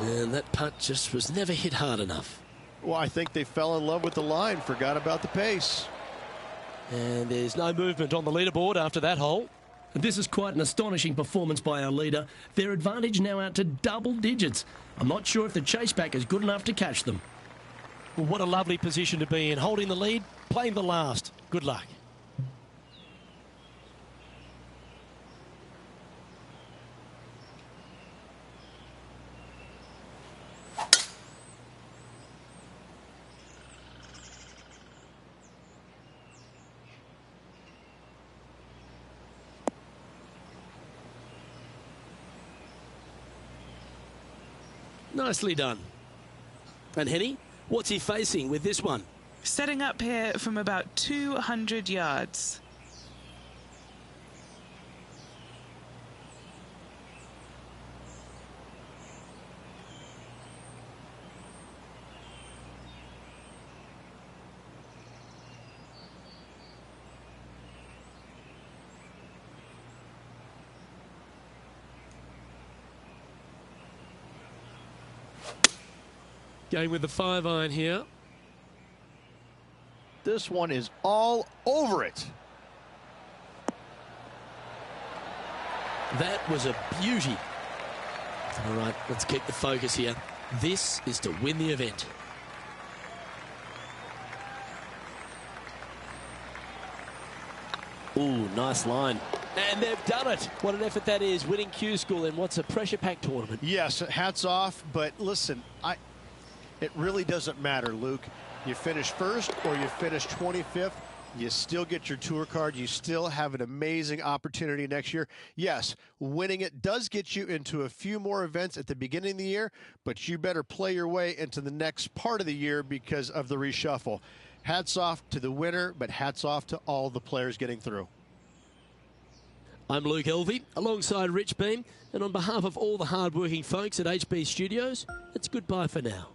And that putt just was never hit hard enough. Well, I think they fell in love with the line, forgot about the pace. And there's no movement on the leaderboard after that hole. And this is quite an astonishing performance by our leader. Their advantage now out to double digits. I'm not sure if the chase back is good enough to catch them. Well, what a lovely position to be in. Holding the lead, playing the last. Good luck. Nicely done. And Henny, what's he facing with this one? Setting up here from about 200 yards. Going with the 5-iron here. This one is all over it. That was a beauty. All right, let's keep the focus here. This is to win the event. Ooh, nice line. And they've done it. What an effort that is, winning Q School in what's a pressure-packed tournament. Yes, hats off, but listen, it really doesn't matter, Luke. You finish first or you finish 25th, you still get your tour card. You still have an amazing opportunity next year. Yes, winning it does get you into a few more events at the beginning of the year, but you better play your way into the next part of the year because of the reshuffle. Hats off to the winner, but hats off to all the players getting through. I'm Luke Elvey, alongside Rich Beam, and on behalf of all the hard-working folks at HB Studios, it's goodbye for now.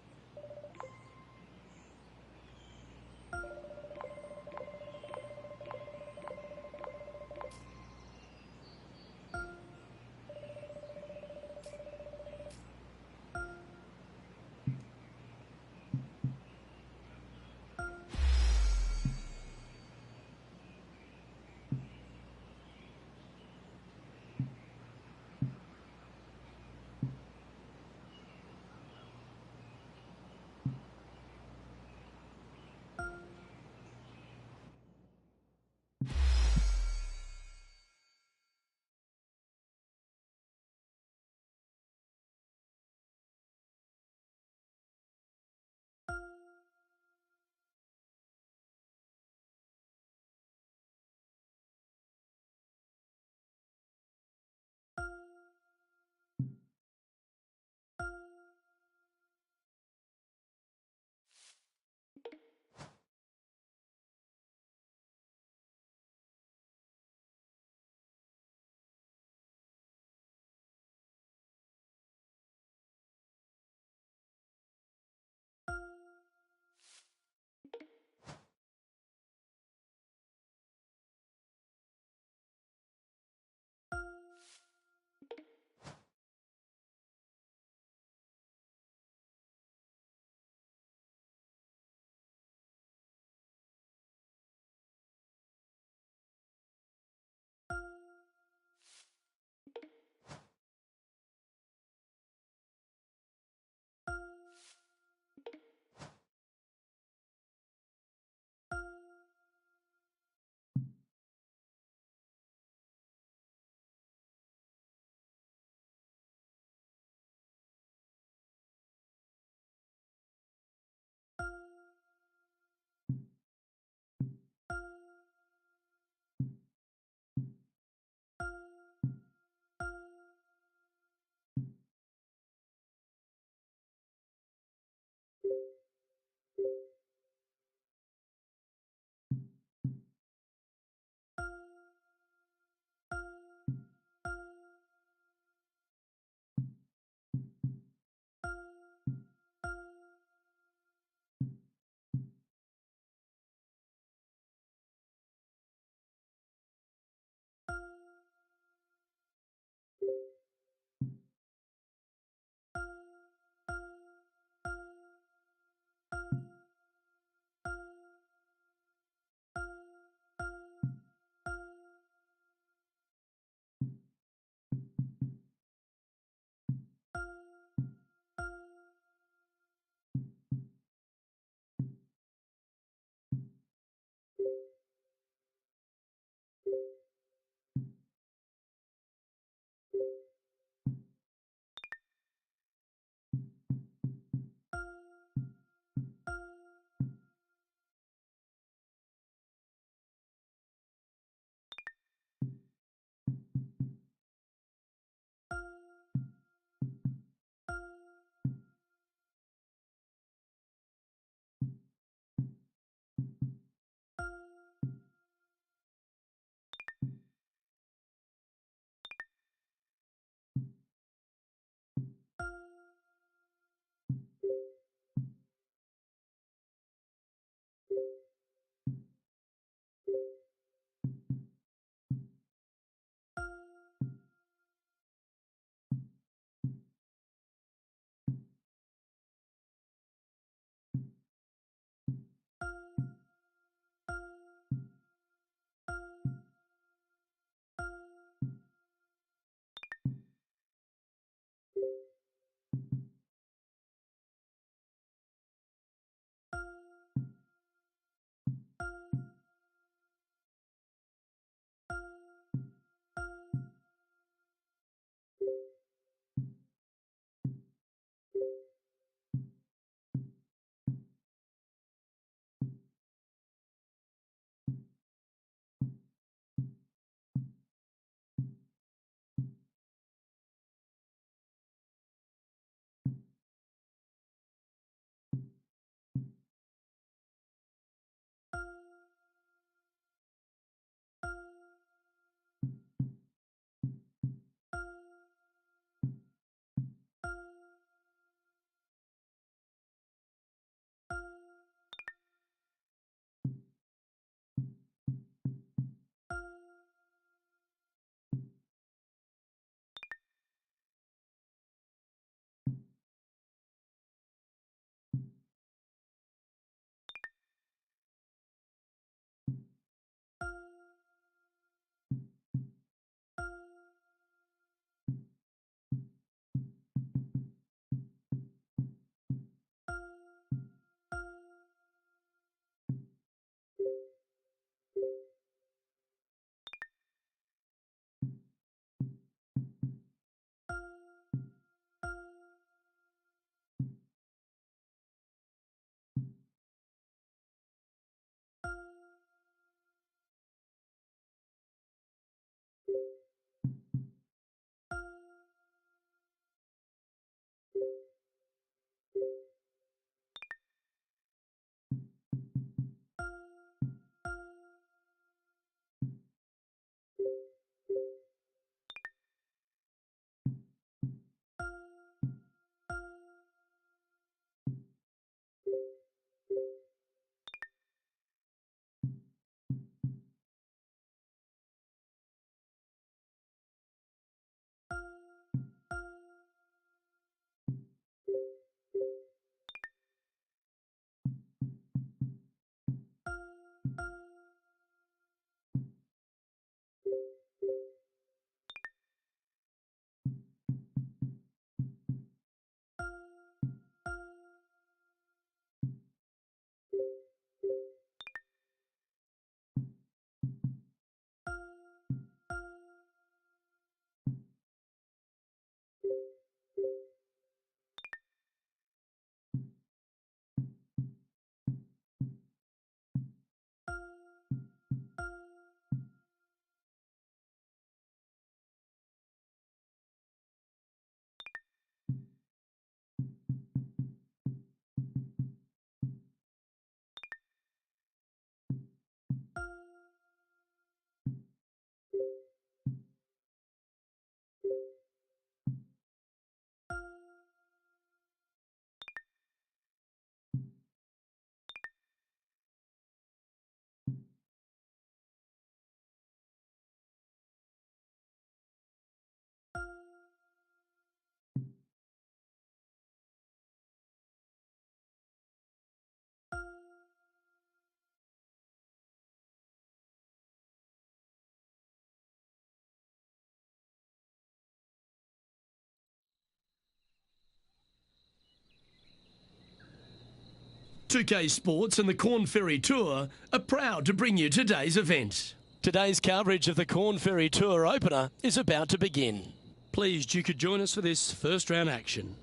2K Sports and the Corn Ferry Tour are proud to bring you today's event. Today's coverage of the Corn Ferry Tour opener is about to begin. Pleased you could join us for this first round action.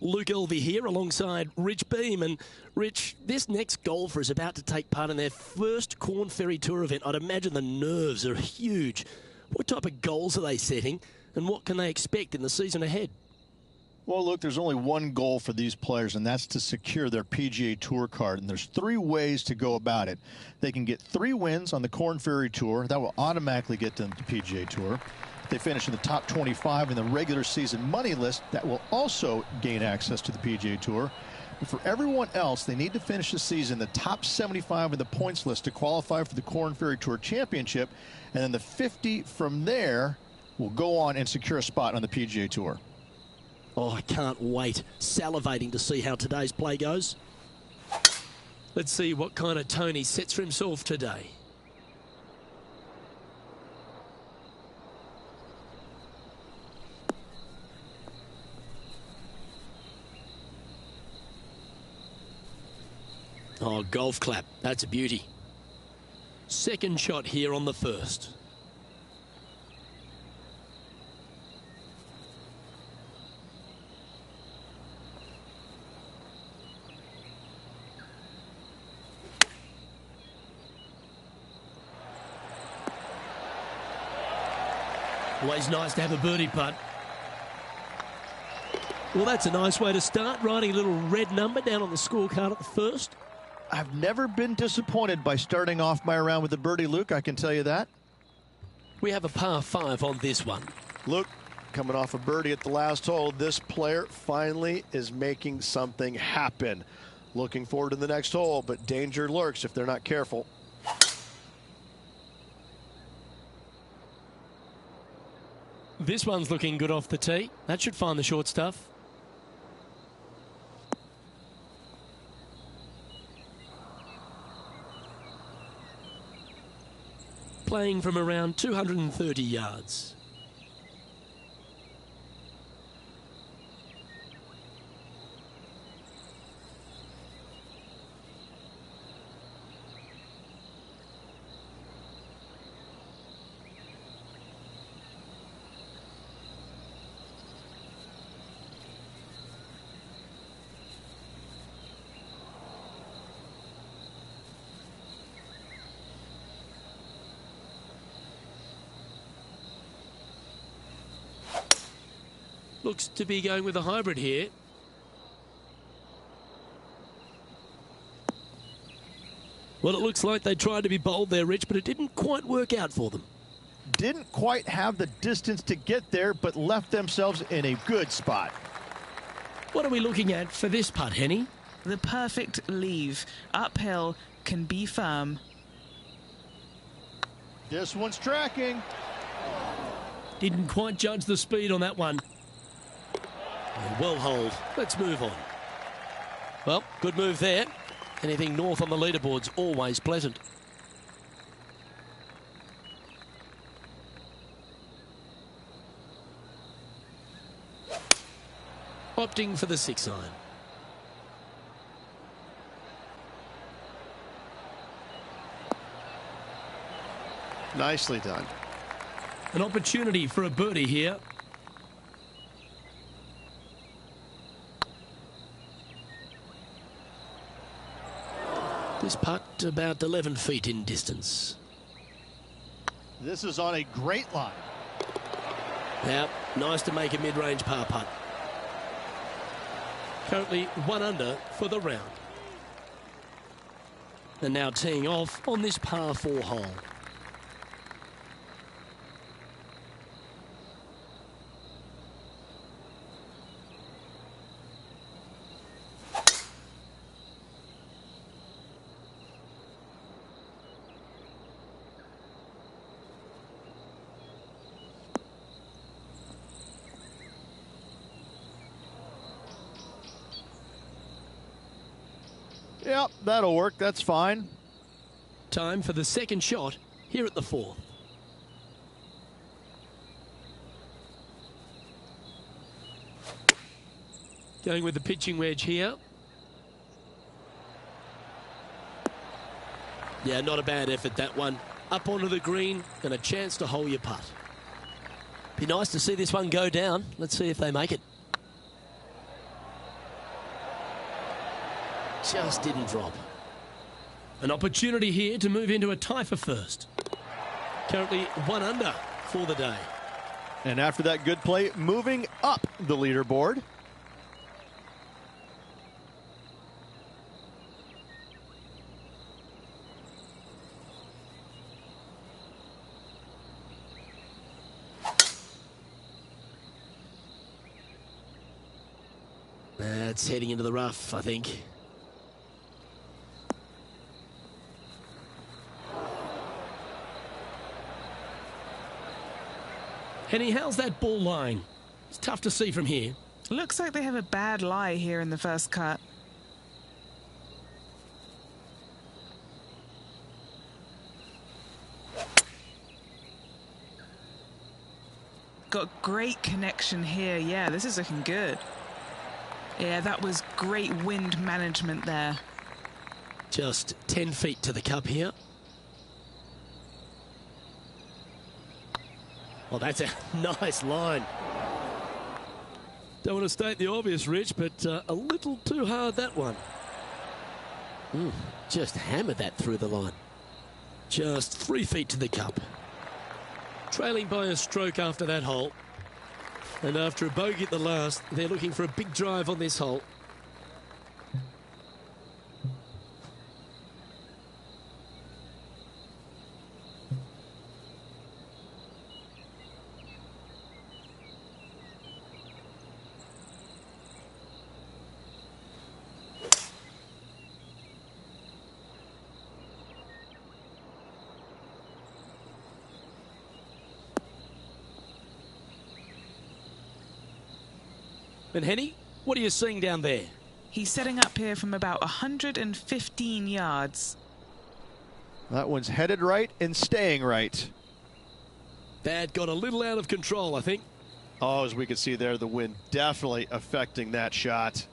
Luke Elvey here alongside Rich Beam. And Rich, this next golfer is about to take part in their first Corn Ferry Tour event. I'd imagine the nerves are huge. What type of goals are they setting and what can they expect in the season ahead? Well, look, there's only one goal for these players, and that's to secure their PGA Tour card. And there's 3 ways to go about it. They can get 3 wins on the Corn Ferry Tour. That will automatically get them to PGA Tour. If they finish in the top 25 in the regular season money list, that will also gain access to the PGA Tour. But for everyone else, they need to finish the season in the top 75 in the points list to qualify for the Corn Ferry Tour Championship. And then the 50 from there will go on and secure a spot on the PGA Tour. Oh, I can't wait. Salivating to see how today's play goes. Let's see what kind of tone he sets for himself today. Oh, golf clap. That's a beauty. Second shot here on the first. Always nice to have a birdie putt. Well, that's a nice way to start, writing a little red number down on the scorecard at the first. I've never been disappointed by starting off my round with a birdie, Luke, I can tell you that. We have a par 5 on this one. Luke, coming off a birdie at the last hole, this player finally is making something happen. Looking forward to the next hole, but danger lurks if they're not careful. This one's looking good off the tee. That should find the short stuff. Playing from around 230 yards. Looks to be going with a hybrid here. Well, it looks like they tried to be bold there, Rich, but it didn't quite work out for them. Didn't quite have the distance to get there, but left themselves in a good spot. What are we looking at for this putt, Henny? The perfect leave. Uphill, can be firm. This one's tracking. Didn't quite judge the speed on that one. Well hold. Let's move on. Well, good move there. Anything north on the leaderboard's always pleasant. Opting for the 6-iron. Nicely done. An opportunity for a birdie here. This putt about 11 feet in distance. This is on a great line. Now, nice to make a mid-range par putt. Currently 1 under for the round. And now teeing off on this par 4 hole. Yep, that'll work. That's fine. Time for the second shot here at the 4th. Going with the pitching wedge here. Yeah, not a bad effort, that one. Up onto the green and a chance to hole your putt. Be nice to see this one go down. Let's see if they make it. Just didn't drop. An opportunity here to move into a tie for first. Currently 1 under for the day. And after that good play, moving up the leaderboard. That's heading into the rough, I think. Henny, how's that ball lying? It's tough to see from here. Looks like they have a bad lie here in the first cut. Got great connection here. Yeah, this is looking good. Yeah, that was great wind management there. Just 10 feet to the cup here. Well, that's a nice line. Don't want to state the obvious, Rich, but a little too hard, that one. Just hammered that through the line. Just 3 feet to the cup. Trailing by a stroke after that hole. And after a bogey at the last, they're looking for a big drive on this hole. And Henny, what are you seeing down there? He's setting up here from about 115 yards. That one's headed right and staying right. That got a little out of control, I think. Oh, as we can see there, the wind definitely affecting that shot.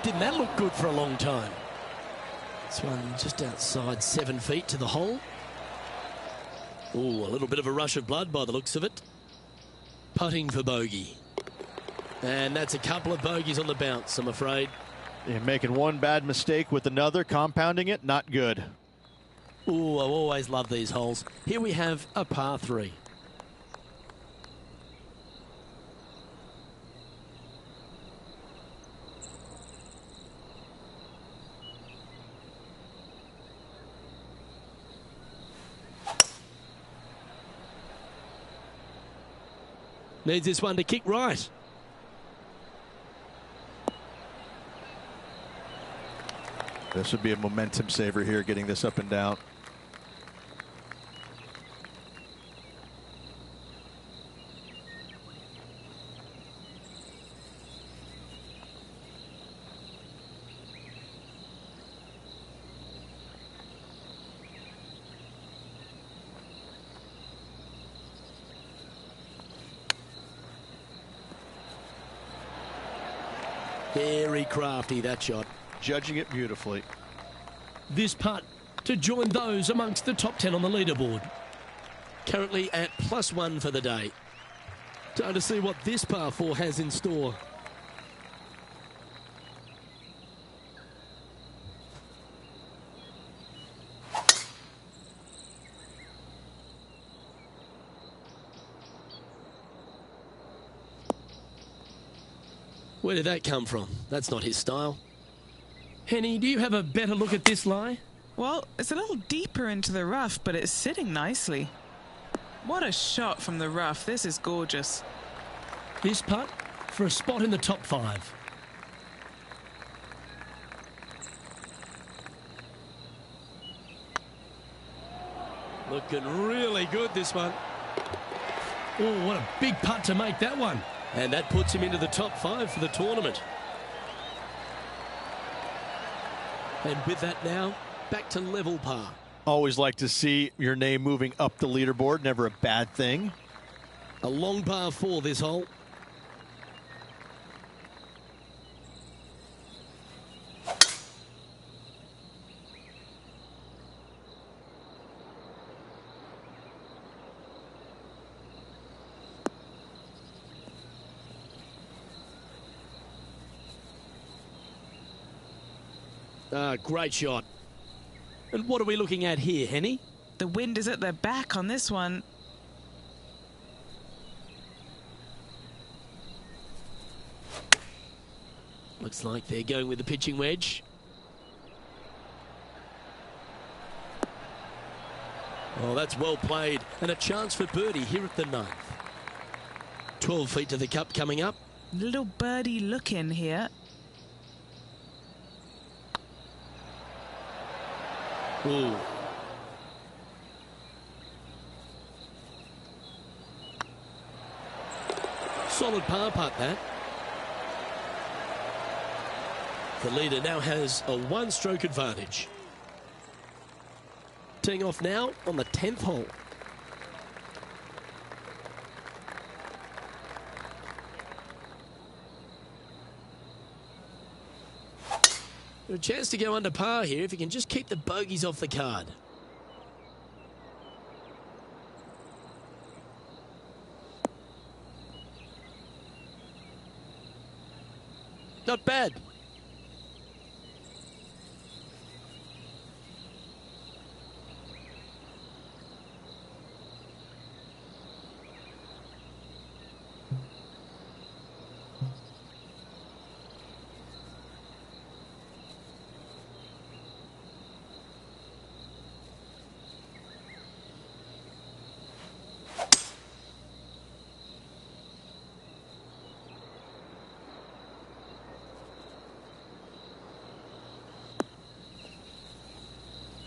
Didn't that look good for a long time? This one just outside 7 feet to the hole. Ooh, a little bit of a rush of blood by the looks of it. Putting for bogey. And that's a couple of bogeys on the bounce, I'm afraid. And making one bad mistake with another, compounding it, not good. Ooh, I always love these holes. Here we have a par 3. Needs this one to kick right. This would be a momentum saver here, getting this up and down. Very crafty, that shot. Judging it beautifully. This putt to join those amongst the top 10 on the leaderboard. Currently at +1 for the day. Time to see what this par 4 has in store. Where did that come from? That's not his style. Henny, do you have a better look at this lie? Well, it's a little deeper into the rough, but it's sitting nicely. What a shot from the rough. This is gorgeous. This putt for a spot in the top 5. Looking really good, this one. Oh, what a big putt to make that one. And that puts him into the top 5 for the tournament. And with that now, back to level par. Always like to see your name moving up the leaderboard. Never a bad thing. A long par 4 this hole. Great shot. And what are we looking at here, Henny? The wind is at their back on this one. Looks like they're going with the pitching wedge. Oh, that's well played. And a chance for birdie here at the 9th. 12 feet to the cup coming up. Little birdie look in here. Ooh. Solid par putt, that. The leader now has a 1-stroke advantage. Teeing off now on the 10th hole. A chance to go under par here if you can just keep the bogeys off the card. Not bad.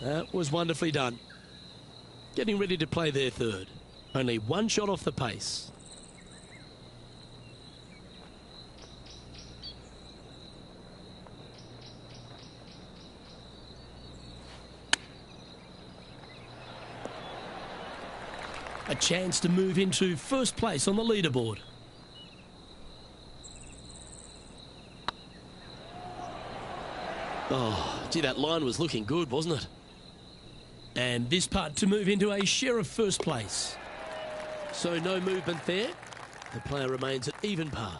That was wonderfully done. Getting ready to play their 3rd. Only 1 shot off the pace. A chance to move into 1st place on the leaderboard. Oh, gee, that line was looking good, wasn't it? And this putt to move into a share of 1st place. So no movement there. The player remains at even par.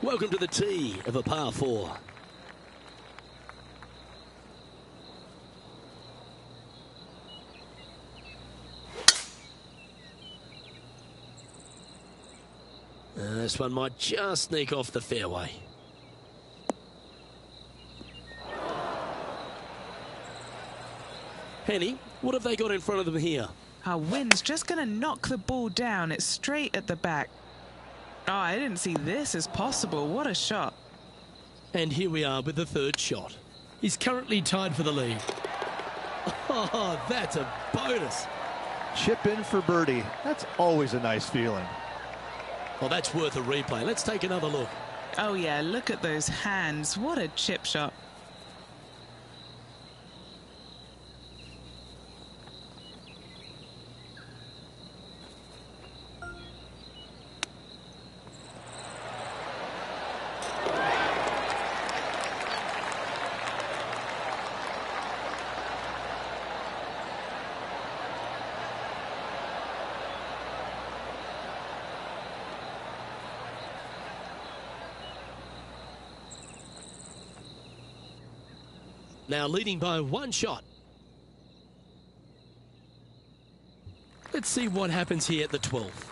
Welcome to the tee of a par 4. This one might just sneak off the fairway. Henny, what have they got in front of them here? Our wind's just going to knock the ball down. It's straight at the back. Oh, I didn't see this as possible. What a shot. And here we are with the 3rd shot. He's currently tied for the lead. Oh, that's a bonus. Chip in for birdie. That's always a nice feeling. Well, that's worth a replay. Let's take another look. Oh, yeah, look at those hands. What a chip shot. Now leading by 1 shot. Let's see what happens here at the 12th.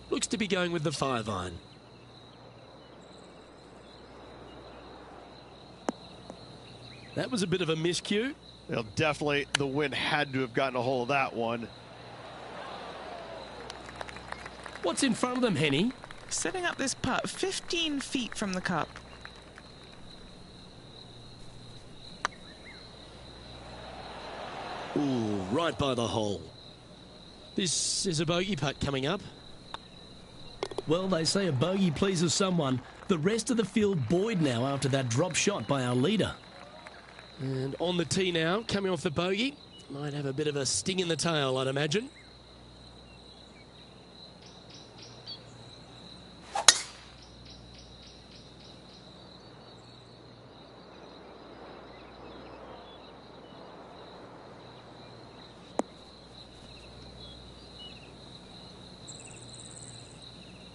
Looks to be going with the 5-iron. That was a bit of a miscue. Well, definitely the wind had to have gotten a hold of that one. What's in front of them, Henny? Setting up this putt 15 feet from the cup. Ooh, right by the hole. This is a bogey putt coming up. Well, they say a bogey pleases someone. The rest of the field buoyed now after that drop shot by our leader. And on the tee now, coming off the bogey. Might have a bit of a sting in the tail, I'd imagine.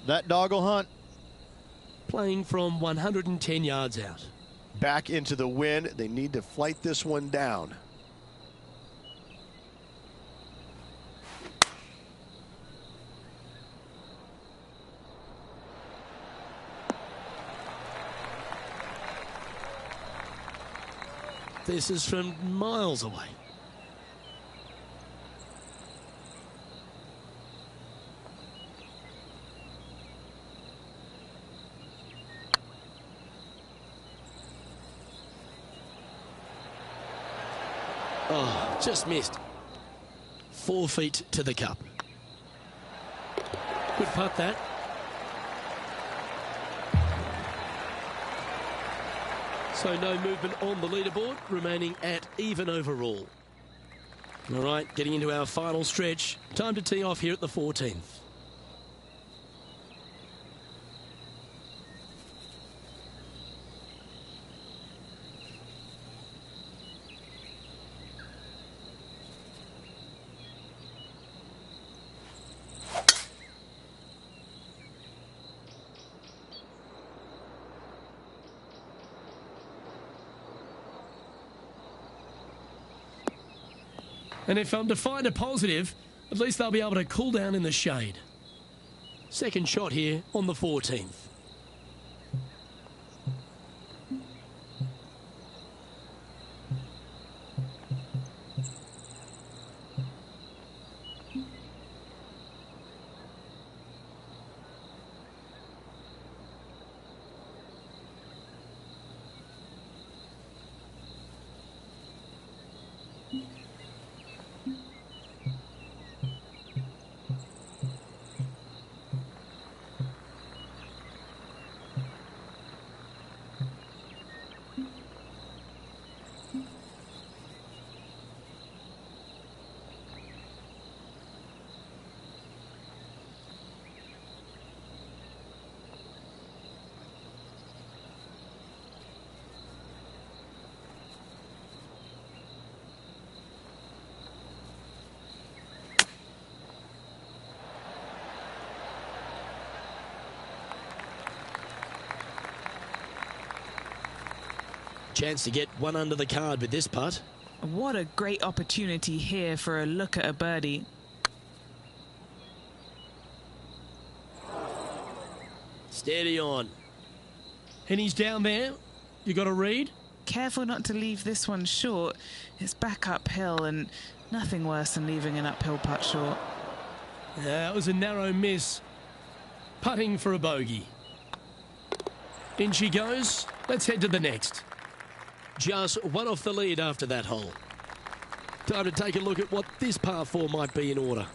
That dog will hunt. Playing from 110 yards out. Back into the wind. They need to flight this one down. This is from miles away. Oh, just missed. 4 feet to the cup. Good putt, that. So no movement on the leaderboard, remaining at even overall. All right, getting into our final stretch. Time to tee off here at the 14th. And if I'm to find a positive, at least they'll be able to cool down in the shade. Second shot here on the 14th. Chance to get one under the card with this putt. What a great opportunity here for a look at a birdie. Steady on. And he's down there. You got to read. Careful not to leave this one short. It's back uphill and nothing worse than leaving an uphill putt short. That was a narrow miss. Putting for a bogey. In she goes. Let's head to the next. Just one off the lead after that hole. Time to take a look at what this par 4 might be in order.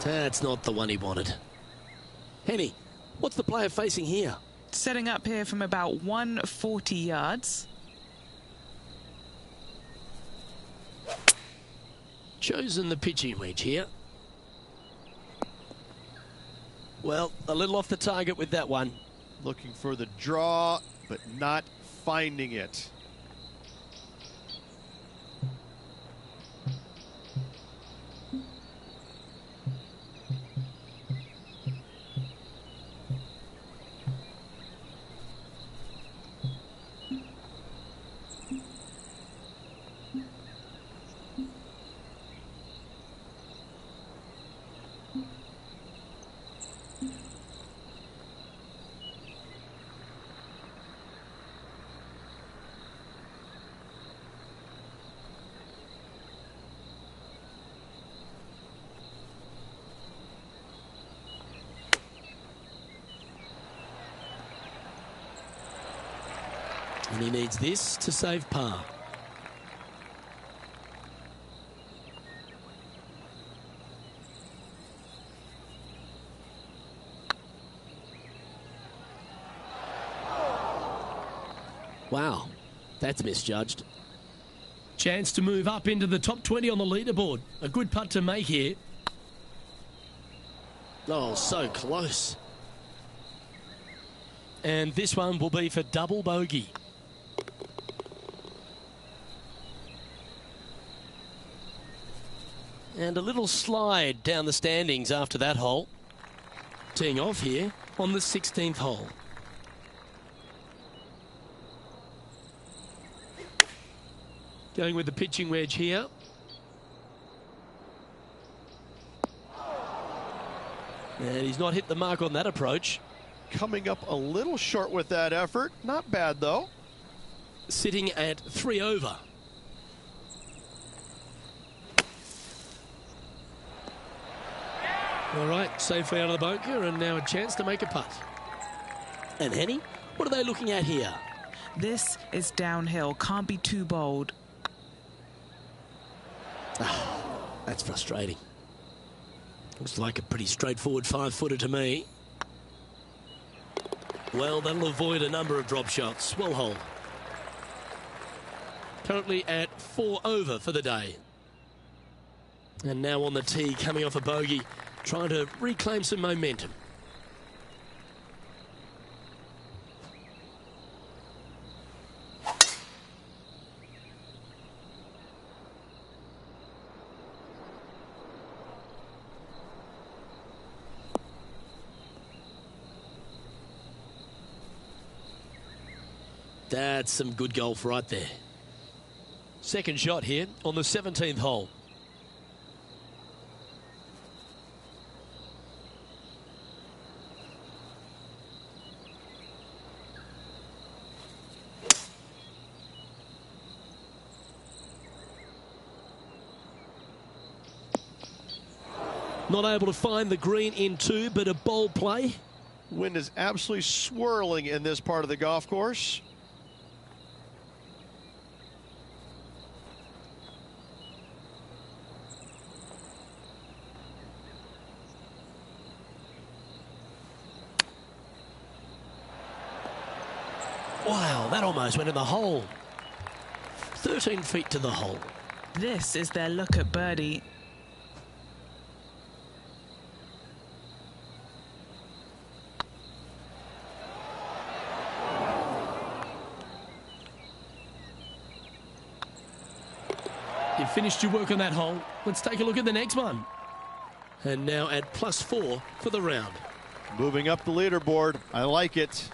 That's not the one he wanted. Henny, what's the player facing here? Setting up here from about 140 yards. Chosen the pitching wedge here. Well, a little off the target with that one. Looking for the draw, but not finding it. And he needs this to save par. Wow, that's misjudged. Chance to move up into the top 20 on the leaderboard. A good putt to make here. Oh, so close. And this one will be for double bogey. And a little slide down the standings after that hole. Teeing off here on the 16th hole. Going with the pitching wedge here. And he's not hit the mark on that approach. Coming up a little short with that effort. Not bad, though. Sitting at 3 over. All right, safely out of the bunker, and now a chance to make a putt. And Henny, what are they looking at here? This is downhill. Can't be too bold. That's frustrating. Looks like a pretty straightforward 5-footer to me. Well, that'll avoid a number of drop shots. Well hole. Currently at 4 over for the day. And now on the tee, coming off a bogey, trying to reclaim some momentum. That's some good golf right there. Second shot here on the 17th hole. Not able to find the green in 2, but a bold play. Wind is absolutely swirling in this part of the golf course. Wow, that almost went in the hole. 13 feet to the hole. This is their look at birdie. You've finished your work on that hole. Let's take a look at the next one. And now at +4 for the round. Moving up the leaderboard. I like it.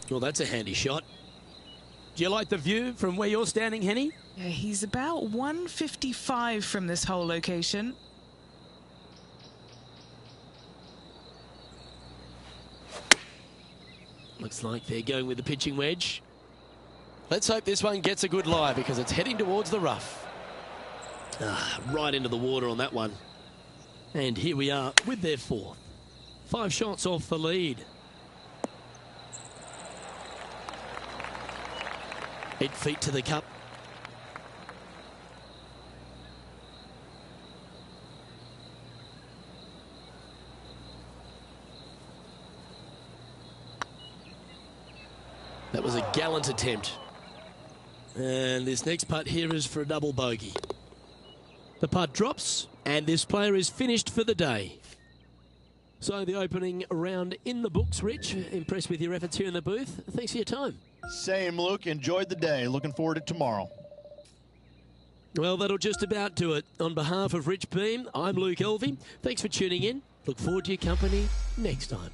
Well, that's a handy shot. Do you like the view from where you're standing, Henny? Yeah, he's about 155 from this whole location. Looks like they're going with the pitching wedge. Let's hope this one gets a good lie because it's heading towards the rough. Right into the water on that one. And here we are with their 4th. 5 shots off the lead. 8 feet to the cup. That was a gallant attempt. And this next putt here is for a double bogey. The putt drops, and this player is finished for the day. So the opening round in the books, Rich. Impressed with your efforts here in the booth. Thanks for your time. Same, Luke. Enjoyed the day. Looking forward to tomorrow. Well, that'll just about do it. On behalf of Rich Beam, I'm Luke Elvey. Thanks for tuning in. Look forward to your company next time.